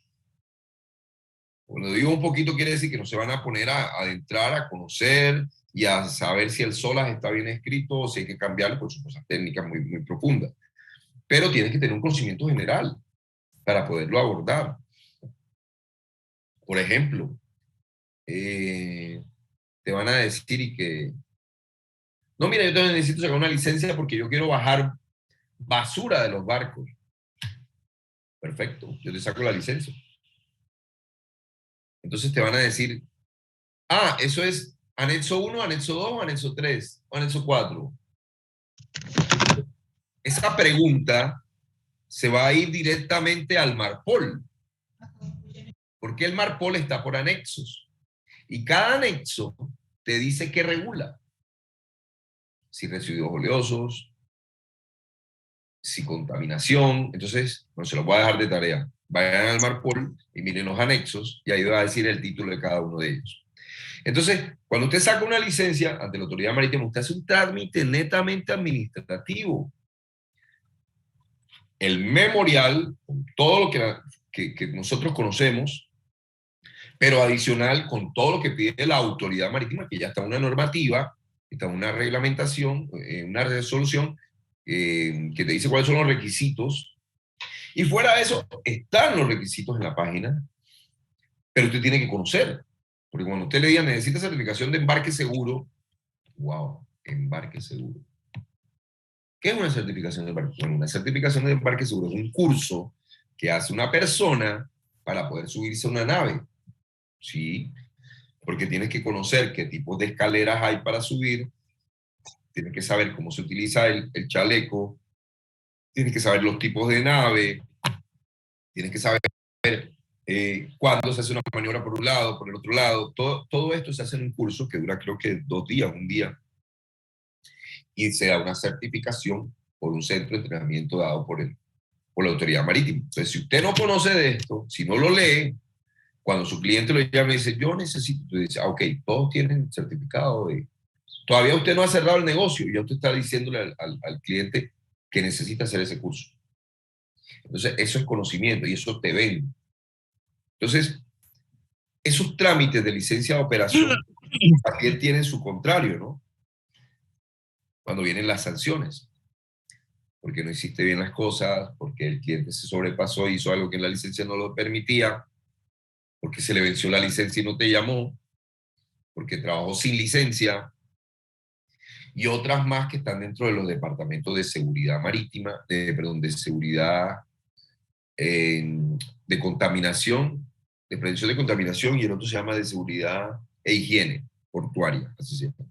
Cuando digo un poquito quiere decir que no se van a poner a adentrar, a conocer y a saber si el SOLAS está bien escrito o si hay que cambiarlo, por sus cosas técnicas muy, muy profundas. Pero tienes que tener un conocimiento general para poderlo abordar. Por ejemplo, te van a decir y que, no, mira, yo también necesito sacar una licencia porque yo quiero bajar basura de los barcos. Perfecto, yo te saco la licencia. Entonces te van a decir, ah, eso es anexo 1, anexo 2, anexo 3, o anexo 4. Esa pregunta se va a ir directamente al MARPOL, porque el MARPOL está por anexos. Y cada anexo te dice qué regula. Si residuos oleosos, si contaminación. Entonces, no se los voy a dejar de tarea. Vayan al MARPOL y miren los anexos y ahí va a decir el título de cada uno de ellos. Entonces, cuando usted saca una licencia ante la autoridad marítima, usted hace un trámite netamente administrativo. El memorial, con todo lo que nosotros conocemos, pero adicional con todo lo que pide la autoridad marítima, que ya está en una normativa, está en una reglamentación, una resolución que te dice cuáles son los requisitos. Y fuera de eso, están los requisitos en la página, pero usted tiene que conocer. Porque cuando usted le diga necesita certificación de embarque seguro, wow, embarque seguro. ¿Qué es una certificación de embarque? Bueno, una certificación de embarque seguro es un curso que hace una persona para poder subirse a una nave. Sí, porque tienes que conocer qué tipos de escaleras hay para subir, tienes que saber cómo se utiliza el chaleco, tienes que saber los tipos de nave, tienes que saber cuándo se hace una maniobra por un lado, por el otro lado. Todo esto se hace en un curso que dura creo que 2 días, un día, y se da una certificación por un centro de entrenamiento dado por la autoridad marítima. Entonces, si usted no conoce de esto, si no lo lee, cuando su cliente lo llama y dice, yo necesito, tú dices, ok, todos tienen certificado de... Todavía usted no ha cerrado el negocio y ya usted está diciéndole al cliente que necesita hacer ese curso. Entonces, eso es conocimiento y eso te vende. Entonces, esos trámites de licencia de operación también tienen su contrario, ¿no? Cuando vienen las sanciones, porque no hiciste bien las cosas, porque el cliente se sobrepasó y hizo algo que la licencia no lo permitía, porque se le venció la licencia y no te llamó, porque trabajó sin licencia, y otras más que están dentro de los departamentos de seguridad marítima, de seguridad de contaminación, de prevención de contaminación, y el otro se llama de seguridad e higiene portuaria, así se llama.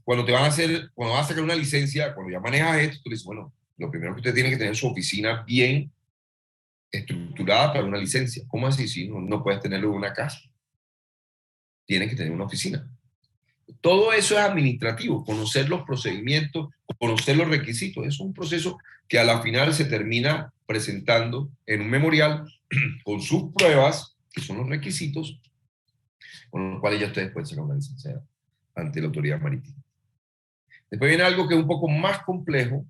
Cuando vas a sacar una licencia, cuando ya manejas esto, tú dices, bueno, lo primero que usted tiene que tener su oficina bien estructurada para una licencia. ¿Cómo así? Si no puedes tenerlo en una casa. Tienes que tener una oficina. Todo eso es administrativo, conocer los procedimientos, conocer los requisitos. Es un proceso que a la final se termina presentando en un memorial con sus pruebas, que son los requisitos, con los cuales ya ustedes pueden sacar una licencia ante la autoridad marítima. Después viene algo que es un poco más complejo,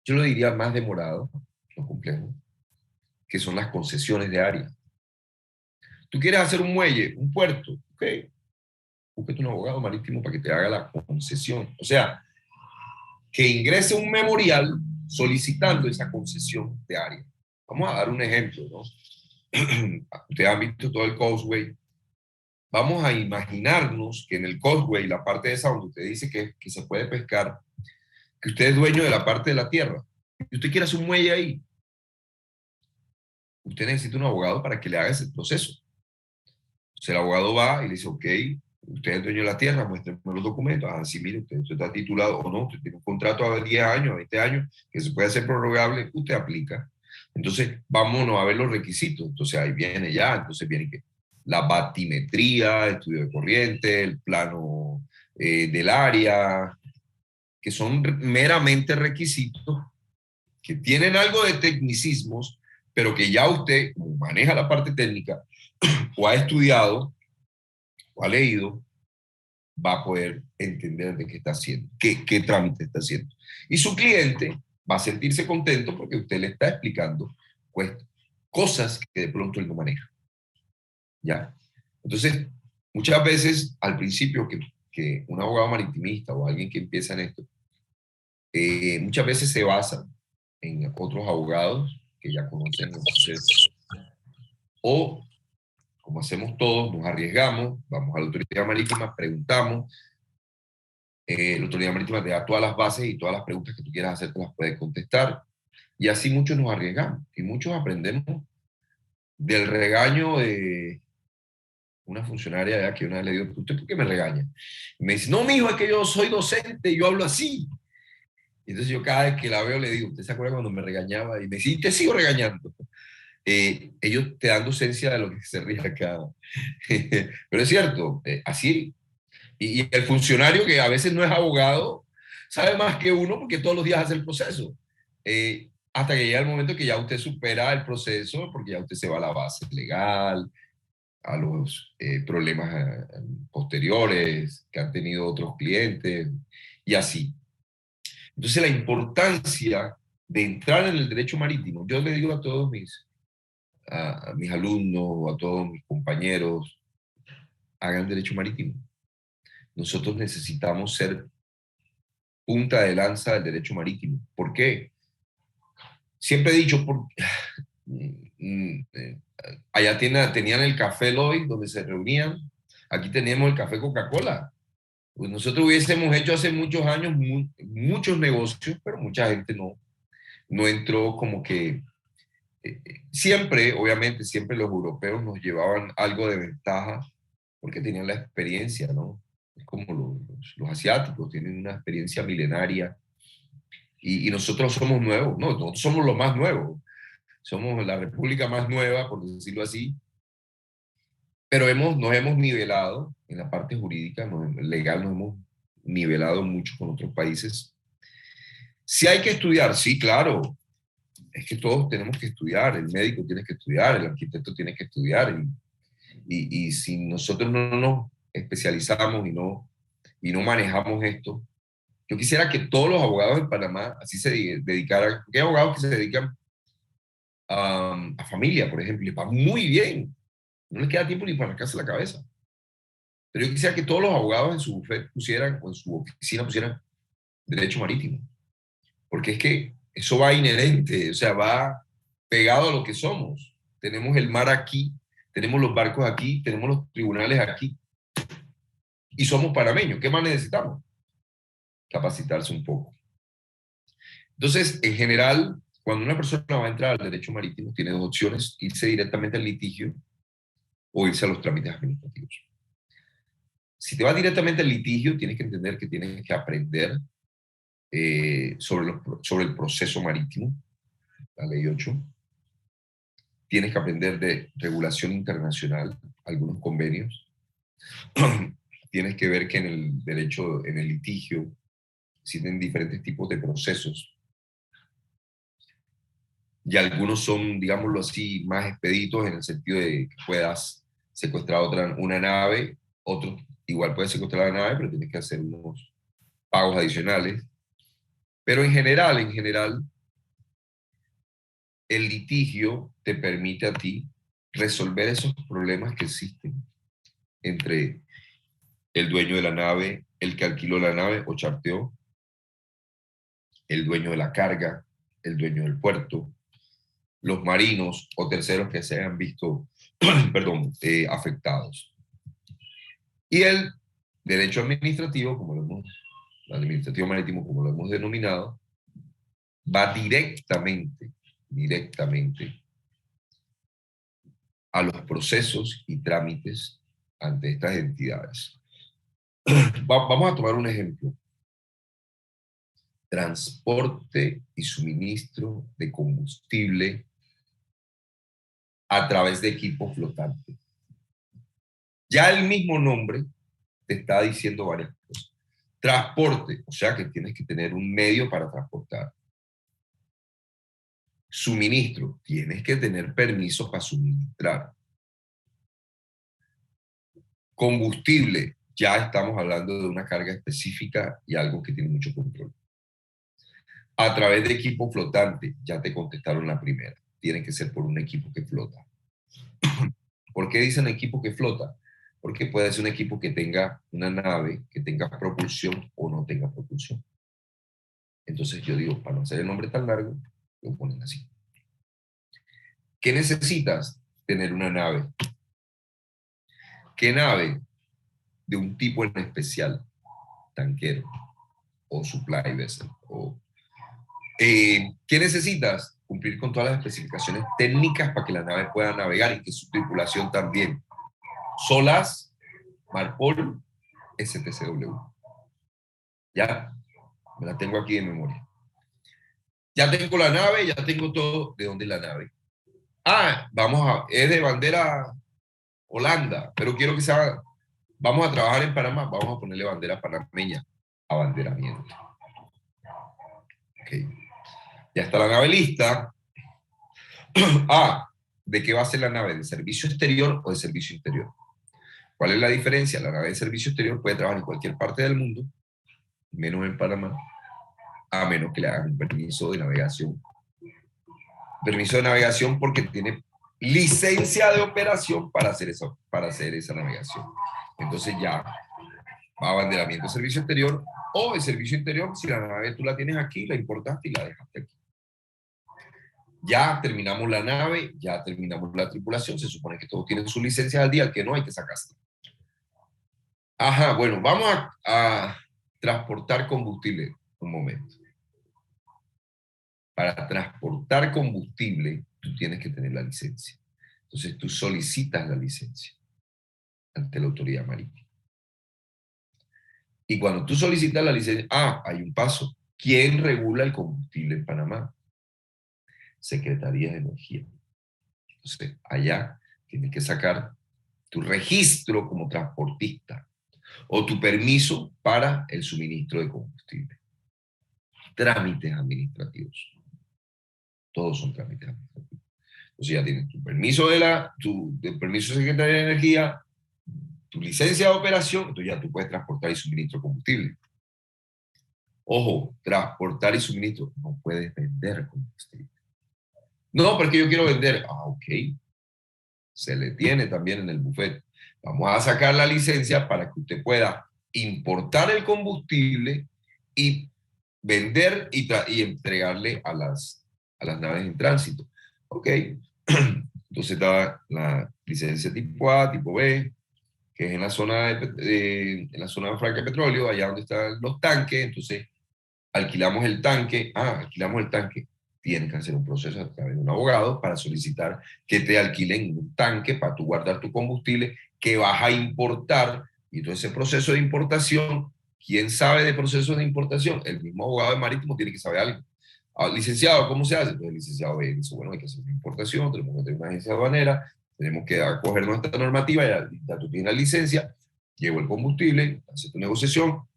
yo lo diría más demorado, no complejo, que son las concesiones de área. Tú quieres hacer un muelle, un puerto, ok, búsquete un abogado marítimo para que te haga la concesión. O sea, que ingrese un memorial solicitando esa concesión de área. Vamos a dar un ejemplo, ¿no? Ustedes han visto todo el Causeway. Vamos a imaginarnos que en el Causeway, la parte de esa donde usted dice que se puede pescar, que usted es dueño de la parte de la tierra, y usted quiere hacer un muelle ahí. Usted necesita un abogado para que le haga ese proceso. Entonces el abogado va y le dice, ok, usted es dueño de la tierra, muéstrame los documentos. Ah, sí, mire, usted está titulado o no, usted tiene un contrato a 10 años, a 20 años, que se puede hacer prorrogable, usted aplica. Entonces, vámonos a ver los requisitos. Entonces ahí viene ya, entonces viene que la batimetría, estudio de corriente, el plano del área, que son meramente requisitos que tienen algo de tecnicismos, pero que ya usted, como maneja la parte técnica, o ha estudiado, o ha leído, va a poder entender de qué está haciendo, qué trámite está haciendo. Y su cliente va a sentirse contento porque usted le está explicando pues, cosas que de pronto él no maneja. ¿Ya? Entonces, muchas veces, al principio, que un abogado maritimista o alguien que empieza en esto, muchas veces se basa en otros abogados que ya conocen el proceso. O, como hacemos todos, nos arriesgamos, vamos a la autoridad marítima, preguntamos, La autoridad marítima te da todas las bases y todas las preguntas que tú quieras hacer te las puede contestar. Y así muchos nos arriesgamos y muchos aprendemos del regaño de una funcionaria ya que una vez le digo, ¿usted por qué me regaña? Y me dice, no, mijo, es que yo soy docente y yo hablo así. Y entonces yo cada vez que la veo le digo, ¿usted se acuerda cuando me regañaba? Y me dice, te sigo regañando. Ellos te dan docencia de lo que se ríe acá. Pero es cierto, así. Y el funcionario que a veces no es abogado, sabe más que uno porque todos los días hace el proceso. Hasta que llega el momento que ya usted supera el proceso, porque ya usted se va a la base legal, a los problemas posteriores que han tenido otros clientes, y así. Entonces la importancia de entrar en el derecho marítimo, yo le digo a todos a mis alumnos o a todos mis compañeros, hagan derecho marítimo. Nosotros necesitamos ser punta de lanza del derecho marítimo. ¿Por qué? Siempre he dicho, allá tenían el café Lloyd donde se reunían, aquí tenemos el café Coca-Cola. Pues nosotros hubiésemos hecho hace muchos años muchos negocios, pero mucha gente no entró como que... siempre, obviamente, siempre los europeos nos llevaban algo de ventaja porque tenían la experiencia, ¿no? Es como los asiáticos, tienen una experiencia milenaria y nosotros somos nuevos, no, nosotros somos los más nuevos, somos la república más nueva, por decirlo así, pero nos hemos nivelado en la parte jurídica, legal nos hemos nivelado mucho con otros países. Si hay que estudiar, sí, claro, es que todos tenemos que estudiar, el médico tiene que estudiar, el arquitecto tiene que estudiar, y si nosotros no nos especializamos y no manejamos esto, yo quisiera que todos los abogados en Panamá así se dedicaran, porque hay abogados que se dedican a familia, por ejemplo, y les va muy bien, no les queda tiempo ni para rascarse la cabeza. Pero yo quisiera que todos los abogados en su bufete pusieran, o en su oficina pusieran derecho marítimo, porque es que eso va inherente, o sea, va pegado a lo que somos. Tenemos el mar aquí, tenemos los barcos aquí, tenemos los tribunales aquí, y somos panameños. ¿Qué más necesitamos? Capacitarse un poco. Entonces, en general, cuando una persona va a entrar al derecho marítimo, tiene dos opciones: irse directamente al litigio o irse a los trámites administrativos. Si te vas directamente al litigio, tienes que entender que tienes que aprender sobre el proceso marítimo, la ley 8. Tienes que aprender de regulación internacional, algunos convenios. Tienes que ver que en el derecho, en el litigio, existen diferentes tipos de procesos. Y algunos son, digámoslo así, más expeditos en el sentido de que puedas secuestrar una nave, otro igual puedes secuestrar la nave, pero tienes que hacer unos pagos adicionales. Pero en general, el litigio te permite a ti resolver esos problemas que existen entre el dueño de la nave, el que alquiló la nave o charteó, el dueño de la carga, el dueño del puerto, los marinos o terceros que se hayan visto afectados. Y el derecho administrativo, administrativo marítimo, como lo hemos denominado, va directamente a los procesos y trámites ante estas entidades. Vamos a tomar un ejemplo. Transporte y suministro de combustible a través de equipo flotante. Ya el mismo nombre te está diciendo varias cosas. Transporte, o sea que tienes que tener un medio para transportar. Suministro, tienes que tener permiso para suministrar. Combustible, ya estamos hablando de una carga específica y algo que tiene mucho control. A través de equipo flotante, ya te contestaron la primera. Tiene que ser por un equipo que flota. ¿Por qué dicen equipo que flota? Porque puede ser un equipo que tenga una nave, que tenga propulsión o no tenga propulsión. Entonces yo digo, para no hacer el nombre tan largo, lo ponen así. ¿Qué necesitas? Tener una nave. ¿Qué nave? De un tipo en especial. tanquero o supply vessel. ¿Qué necesitas? Cumplir con todas las especificaciones técnicas para que la nave pueda navegar y que su tripulación también. SOLAS, MARPOL, STCW. Ya, me la tengo aquí de memoria. Ya tengo la nave, ya tengo todo. ¿De dónde es la nave? Es de bandera Holanda, pero quiero que sea, vamos a trabajar en Panamá, vamos a ponerle bandera panameña, abanderamiento. Ok. Ya está la nave lista. ¿De qué va a ser la nave? ¿De servicio exterior o de servicio interior? ¿Cuál es la diferencia? La nave de servicio exterior puede trabajar en cualquier parte del mundo, menos en Panamá, a menos que le hagan un permiso de navegación. Permiso de navegación porque tiene licencia de operación para hacer esa navegación. Entonces ya va a abanderamiento de servicio exterior o de servicio interior si la nave tú la tienes aquí, la importaste y la dejaste aquí. Ya terminamos la nave, ya terminamos la tripulación, se supone que todos tienen su licencia al día, al que no hay que sacarse. Bueno, vamos a transportar combustible un momento. Para transportar combustible, tú tienes que tener la licencia. Entonces, tú solicitas la licencia ante la autoridad marítima. Y cuando tú solicitas la licencia, hay un paso. ¿Quién regula el combustible en Panamá? Secretaría de Energía. Entonces, allá tienes que sacar tu registro como transportista o tu permiso para el suministro de combustible. Trámites administrativos. Todos son trámites administrativos. Entonces ya tienes tu permiso de permiso de Secretaría de Energía, tu licencia de operación, entonces ya tú puedes transportar y suministro combustible. Ojo, transportar y suministro, no puedes vender combustible. No, porque yo quiero vender. Ok. Se le tiene también en el buffet. Vamos a sacar la licencia para que usted pueda importar el combustible y vender y entregarle a las naves en tránsito. Ok. Entonces está la licencia tipo A, tipo B, que es en la zona en la zona de franca de petróleo, allá donde están los tanques. Entonces alquilamos el tanque. Tienes que hacer un proceso a través de un abogado para solicitar que te alquilen un tanque para tú guardar tu combustible que vas a importar. Y todo ese proceso de importación, ¿quién sabe de proceso de importación? El mismo abogado de marítimo tiene que saber algo. Licenciado, ¿cómo se hace? Entonces el licenciado dice, bueno, hay que hacer una importación, tenemos que tener una agencia aduanera, tenemos que acoger nuestra normativa, ya tú tienes la licencia, llevo el combustible, haces tu negociación.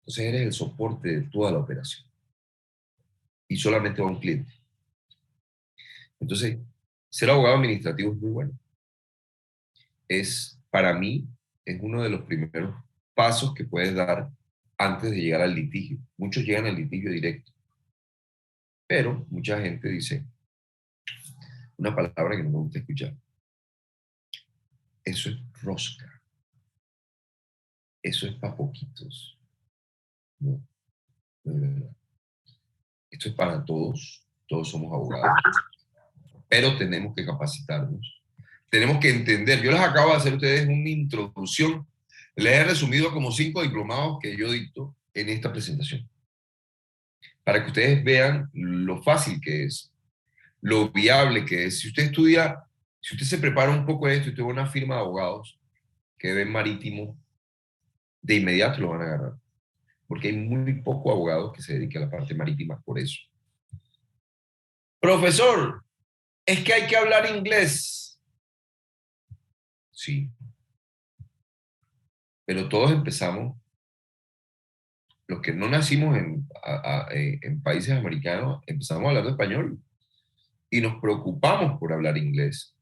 Entonces eres el soporte de toda la operación. Y solamente va un cliente. Entonces, ser abogado administrativo es muy bueno. Para mí, es uno de los primeros pasos que puedes dar antes de llegar al litigio. Muchos llegan al litigio directo. Pero mucha gente dice una palabra que no me gusta escuchar. Eso es rosca. Eso es para poquitos. No, no es verdad. Esto es para todos somos abogados, pero tenemos que capacitarnos, tenemos que entender. Yo les acabo de hacer a ustedes una introducción, les he resumido como 5 diplomados que yo dicto en esta presentación, para que ustedes vean lo fácil que es, lo viable que es. Si usted estudia, si usted se prepara un poco de esto y usted va a una firma de abogados que ven marítimo, de inmediato lo van a agarrar. Porque hay muy pocos abogados que se dediquen a la parte marítima por eso. Profesor, es que hay que hablar inglés. Sí. Pero todos empezamos, los que no nacimos en países americanos, empezamos hablando español. Y nos preocupamos por hablar inglés.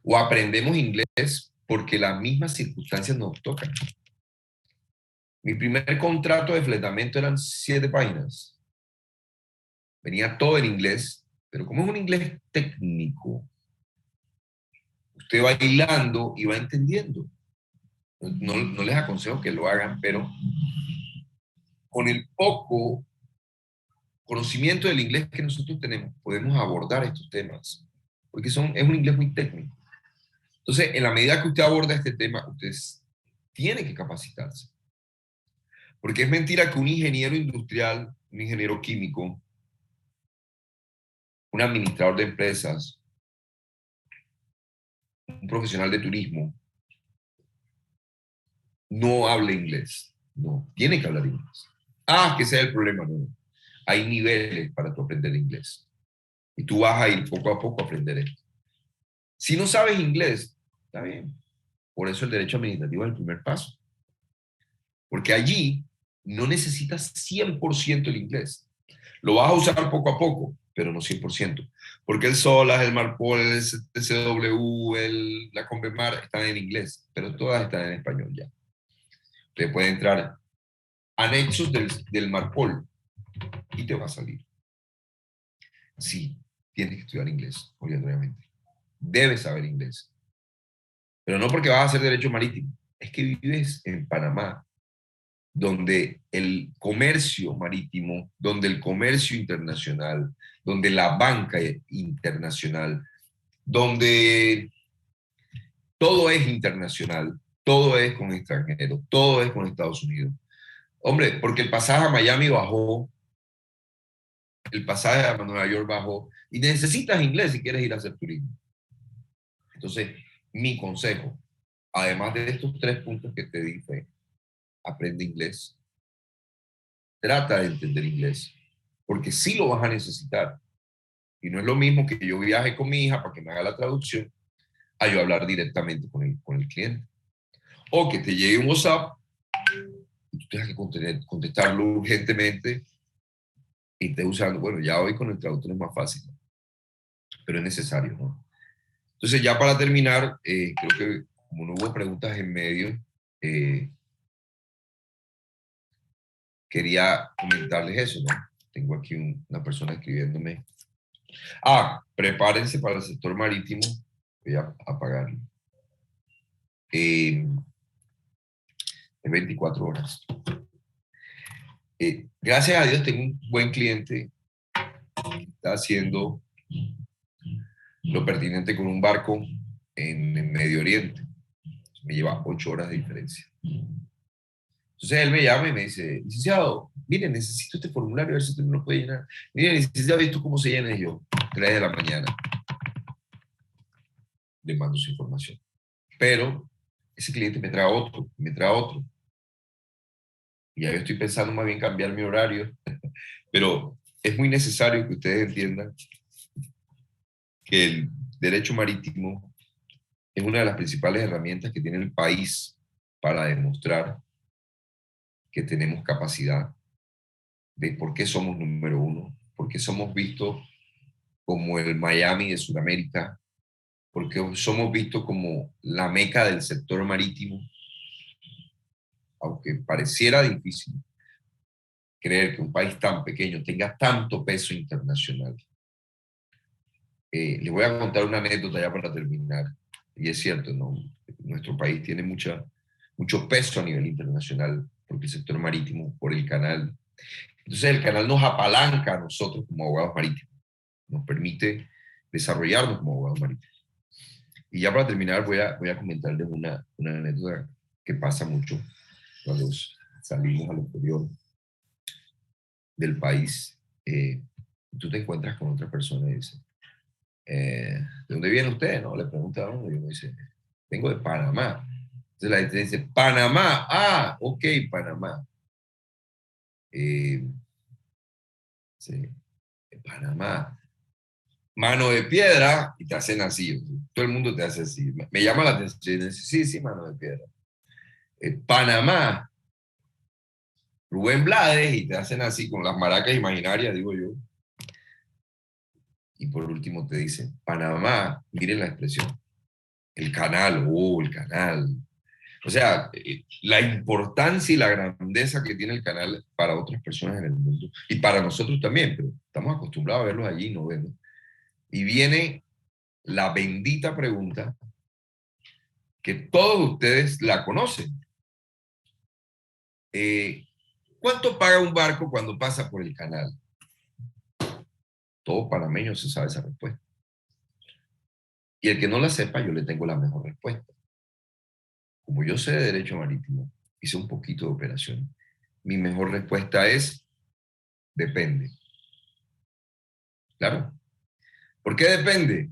O aprendemos inglés porque las mismas circunstancias nos tocan. Mi primer contrato de fletamento eran 7 páginas. Venía todo en inglés, pero como es un inglés técnico, usted va hilando y va entendiendo. No les aconsejo que lo hagan, pero con el poco conocimiento del inglés que nosotros tenemos, podemos abordar estos temas, porque es un inglés muy técnico. Entonces, en la medida que usted aborda este tema, usted tiene que capacitarse. Porque es mentira que un ingeniero industrial, un ingeniero químico, un administrador de empresas, un profesional de turismo, no hable inglés. No, tiene que hablar inglés. Que sea el problema, no. Hay niveles para tu aprender inglés. Y tú vas a ir poco a poco a aprender esto. Si no sabes inglés, está bien. Por eso el derecho administrativo es el primer paso. Porque allí no necesitas 100% el inglés. Lo vas a usar poco a poco, pero no 100%. Porque el SOLAS, el MARPOL, el TCW, la CONVEMAR están en inglés, pero todas están en español ya. Usted puede entrar anexos del MARPOL y te va a salir. Sí, tienes que estudiar inglés, obligatoriamente. Debes saber inglés. Pero no porque vas a hacer derecho marítimo. Es que vives en Panamá, donde el comercio marítimo, donde el comercio internacional, donde la banca internacional, donde todo es internacional, todo es con extranjeros, todo es con Estados Unidos. Hombre, porque el pasaje a Miami bajó, el pasaje a Nueva York bajó, y necesitas inglés si quieres ir a hacer turismo. Entonces, mi consejo, además de estos 3 puntos que te dije, aprende inglés, trata de entender inglés, porque sí lo vas a necesitar. Y no es lo mismo que yo viaje con mi hija para que me haga la traducción, a yo hablar directamente con el cliente. O que te llegue un WhatsApp y tú tengas que contestarlo urgentemente y estés usando, bueno, ya hoy con el traductor es más fácil, ¿no? Pero es necesario, ¿no? Entonces, ya para terminar, creo que como no hubo preguntas en medio, quería comentarles eso, ¿no? Tengo aquí una persona escribiéndome. Prepárense para el sector marítimo. Voy a apagarlo. Es 24 horas. Gracias a Dios tengo un buen cliente que está haciendo lo pertinente con un barco en el Medio Oriente. Me lleva 8 horas de diferencia. Entonces él me llama y me dice, licenciado, mire, necesito este formulario, a ver si usted me lo puede llenar. Mire, licenciado, ¿visto cómo se llena? Y yo, 3 de la mañana. Le mando su información. Pero ese cliente me trae otro, me trae otro. Y ya yo estoy pensando más bien cambiar mi horario. Pero es muy necesario que ustedes entiendan que el derecho marítimo es una de las principales herramientas que tiene el país para demostrar que tenemos capacidad, de por qué somos número 1, por qué somos vistos como el Miami de Sudamérica, porque somos vistos como la meca del sector marítimo, aunque pareciera difícil creer que un país tan pequeño tenga tanto peso internacional. Les voy a contar una anécdota ya para terminar, y es cierto, ¿no? Nuestro país tiene mucho peso a nivel internacional, porque el sector marítimo, por el canal. Entonces el canal nos apalanca a nosotros como abogados marítimos, nos permite desarrollarnos como abogados marítimos. Y ya para terminar voy a comentarles una anécdota que pasa mucho cuando salimos al exterior del país. Tú te encuentras con otra persona y dices, ¿de dónde viene usted? ¿No? Le pregunta a uno y uno dice, vengo de Panamá. Entonces la gente dice, Panamá, ok, Panamá. Sí, Panamá. Mano de piedra, y te hacen así. Todo el mundo te hace así. Me llama la atención. Dice, sí, mano de piedra. Panamá. Rubén Blades, y te hacen así con las maracas imaginarias, digo yo. Y por último te dicen, Panamá, miren la expresión. El canal, el canal. O sea, la importancia y la grandeza que tiene el canal para otras personas en el mundo. Y para nosotros también, pero estamos acostumbrados a verlos allí y no vemos. Y viene la bendita pregunta que todos ustedes la conocen. ¿Cuánto paga un barco cuando pasa por el canal? Todo panameño se sabe esa respuesta. Y el que no la sepa, yo le tengo la mejor respuesta. Como yo sé de derecho marítimo, hice un poquito de operación mi mejor respuesta es, depende. Claro. ¿Por qué depende?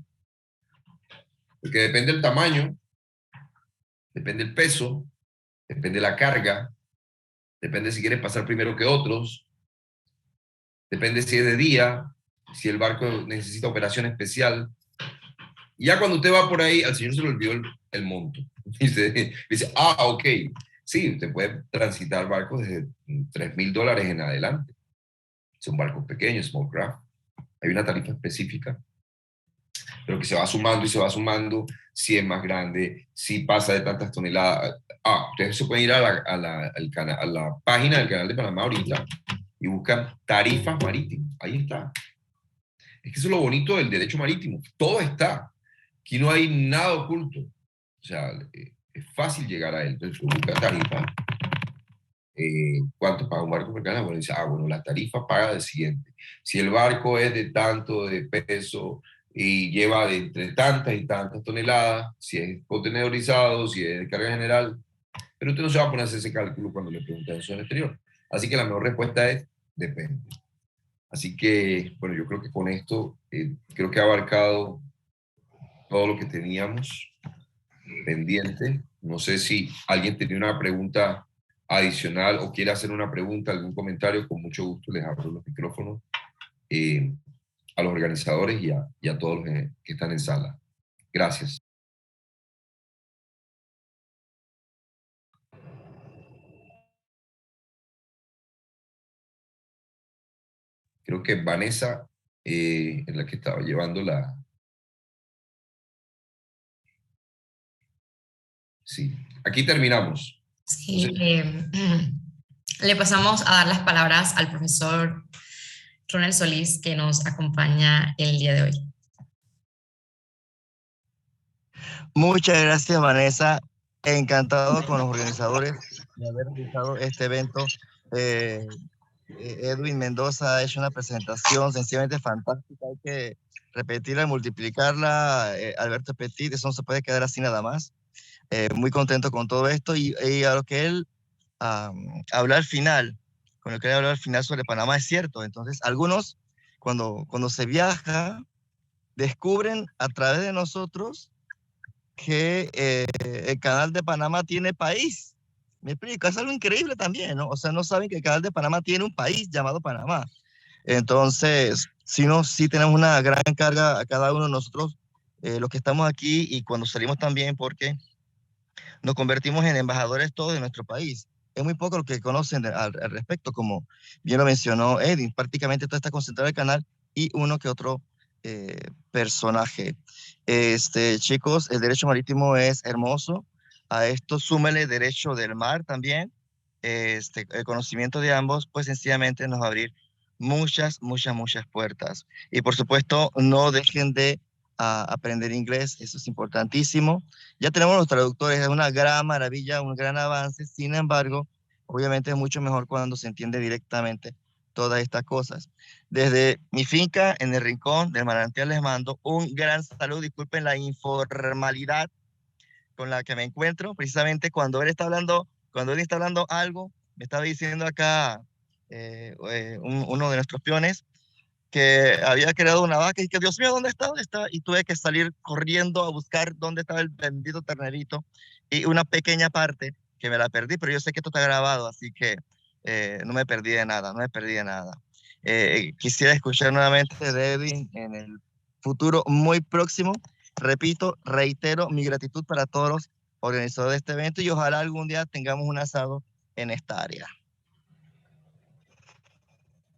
Porque depende el tamaño, depende el peso, depende la carga, depende si quieres pasar primero que otros, depende si es de día, si el barco necesita operación especial. Y ya cuando usted va por ahí, al señor se le olvidó el monto. Dice, ok, sí, usted puede transitar barcos desde $3,000 en adelante. Son barcos pequeños, small craft. Hay una tarifa específica, pero que se va sumando y se va sumando si es más grande, si pasa de tantas toneladas. Ustedes se pueden ir a la página del Canal de Panamá ahorita y buscan tarifas marítimas. Ahí está. Es que eso es lo bonito del derecho marítimo. Todo está. Aquí no hay nada oculto. O sea, es fácil llegar a él. Entonces, busca tarifa. ¿Cuánto paga un barco mercante? Bueno, dice, bueno, la tarifa paga del siguiente. Si el barco es de tanto de peso y lleva de entre tantas y tantas toneladas, si es contenedorizado, si es de carga general, pero usted no se va a poner a hacer ese cálculo cuando le preguntan eso en el exterior. Así que la mejor respuesta es, depende. Así que, bueno, yo creo que con esto, creo que ha abarcado todo lo que teníamos pendiente. No sé si alguien tenía una pregunta adicional o quiere hacer una pregunta, algún comentario, con mucho gusto les abro los micrófonos a los organizadores y a todos los que están en sala. Gracias. Creo que Vanessa es la que estaba llevando la... Sí, aquí terminamos. Sí, Entonces, le pasamos a dar las palabras al profesor Ronald Solís, que nos acompaña el día de hoy. Muchas gracias, Vanessa. Encantado con los organizadores de haber realizado este evento. Edwin Mendoza ha hecho una presentación sencillamente fantástica. Hay que repetirla y multiplicarla. Alberto Petit, eso no se puede quedar así nada más. Muy contento con todo esto y a lo que él habló al final, con lo que él habló al final sobre Panamá es cierto. Entonces, algunos, cuando se viaja, descubren a través de nosotros que el canal de Panamá tiene país. Me explico, es algo increíble también, ¿no? O sea, no saben que el canal de Panamá tiene un país llamado Panamá. Entonces, sí tenemos una gran carga a cada uno de nosotros, los que estamos aquí y cuando salimos también, porque nos convertimos en embajadores todos de nuestro país. Es muy poco lo que conocen al respecto, como bien lo mencionó Edwin, prácticamente todo está concentrado en el canal y uno que otro personaje. Chicos, el derecho marítimo es hermoso. A esto súmele derecho del mar también. El conocimiento de ambos, pues sencillamente nos va a abrir muchas puertas. Y por supuesto, no dejen de aprender inglés, eso es importantísimo. Ya tenemos los traductores, es una gran maravilla, un gran avance. Sin embargo, obviamente es mucho mejor cuando se entiende directamente todas estas cosas. Desde mi finca, en el rincón del manantial, les mando un gran saludo. Disculpen la informalidad con la que me encuentro, precisamente cuando él está hablando algo, me estaba diciendo acá uno de nuestros peones que había creado una vaca y que Dios mío, ¿dónde está? ¿Dónde está? Y tuve que salir corriendo a buscar dónde estaba el bendito ternerito y una pequeña parte que me la perdí, pero yo sé que esto está grabado, así que no me perdí de nada, no me perdí de nada. Quisiera escuchar nuevamente de Edwin en el futuro muy próximo. Repito, reitero mi gratitud para todos los organizadores de este evento y ojalá algún día tengamos un asado en esta área.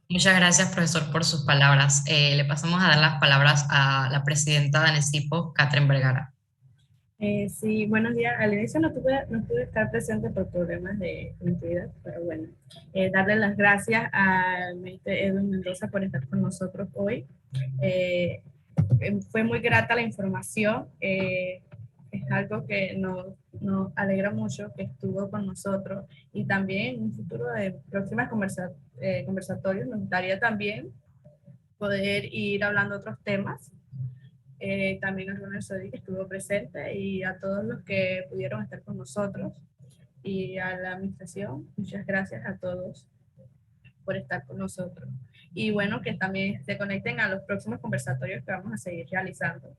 Muchas gracias, profesor, por sus palabras. Le pasamos a dar las palabras a la presidenta de ANECIPO, Catherine Vergara. Sí, buenos días. Al inicio no pude estar presente por problemas de conectividad, pero bueno, darle las gracias al maestro Edwin Mendoza por estar con nosotros hoy. Fue muy grata la información. Es algo que nos alegra mucho que estuvo con nosotros y también en un futuro de próximas conversatorios nos gustaría también poder ir hablando otros temas. También a Ronald Solís que estuvo presente y a todos los que pudieron estar con nosotros. y a la administración, muchas gracias a todos por estar con nosotros. Y bueno, que también se conecten a los próximos conversatorios que vamos a seguir realizando.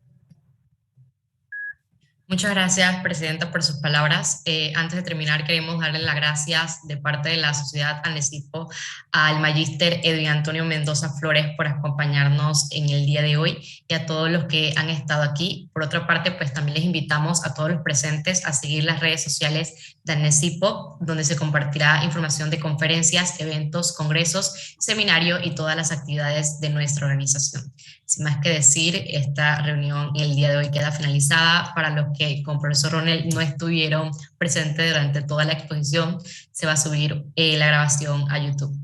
Muchas gracias, Presidenta, por sus palabras. Antes de terminar, queremos darle las gracias de parte de la Sociedad ANECIPO al Magíster Edwin Antonio Mendoza Flores por acompañarnos en el día de hoy y a todos los que han estado aquí. Por otra parte, pues también les invitamos a todos los presentes a seguir las redes sociales de ANECIPO, donde se compartirá información de conferencias, eventos, congresos, seminarios y todas las actividades de nuestra organización. Sin más que decir, esta reunión el día de hoy queda finalizada. Para los que con profesor Ronel no estuvieron presentes durante toda la exposición, se va a subir la grabación a YouTube.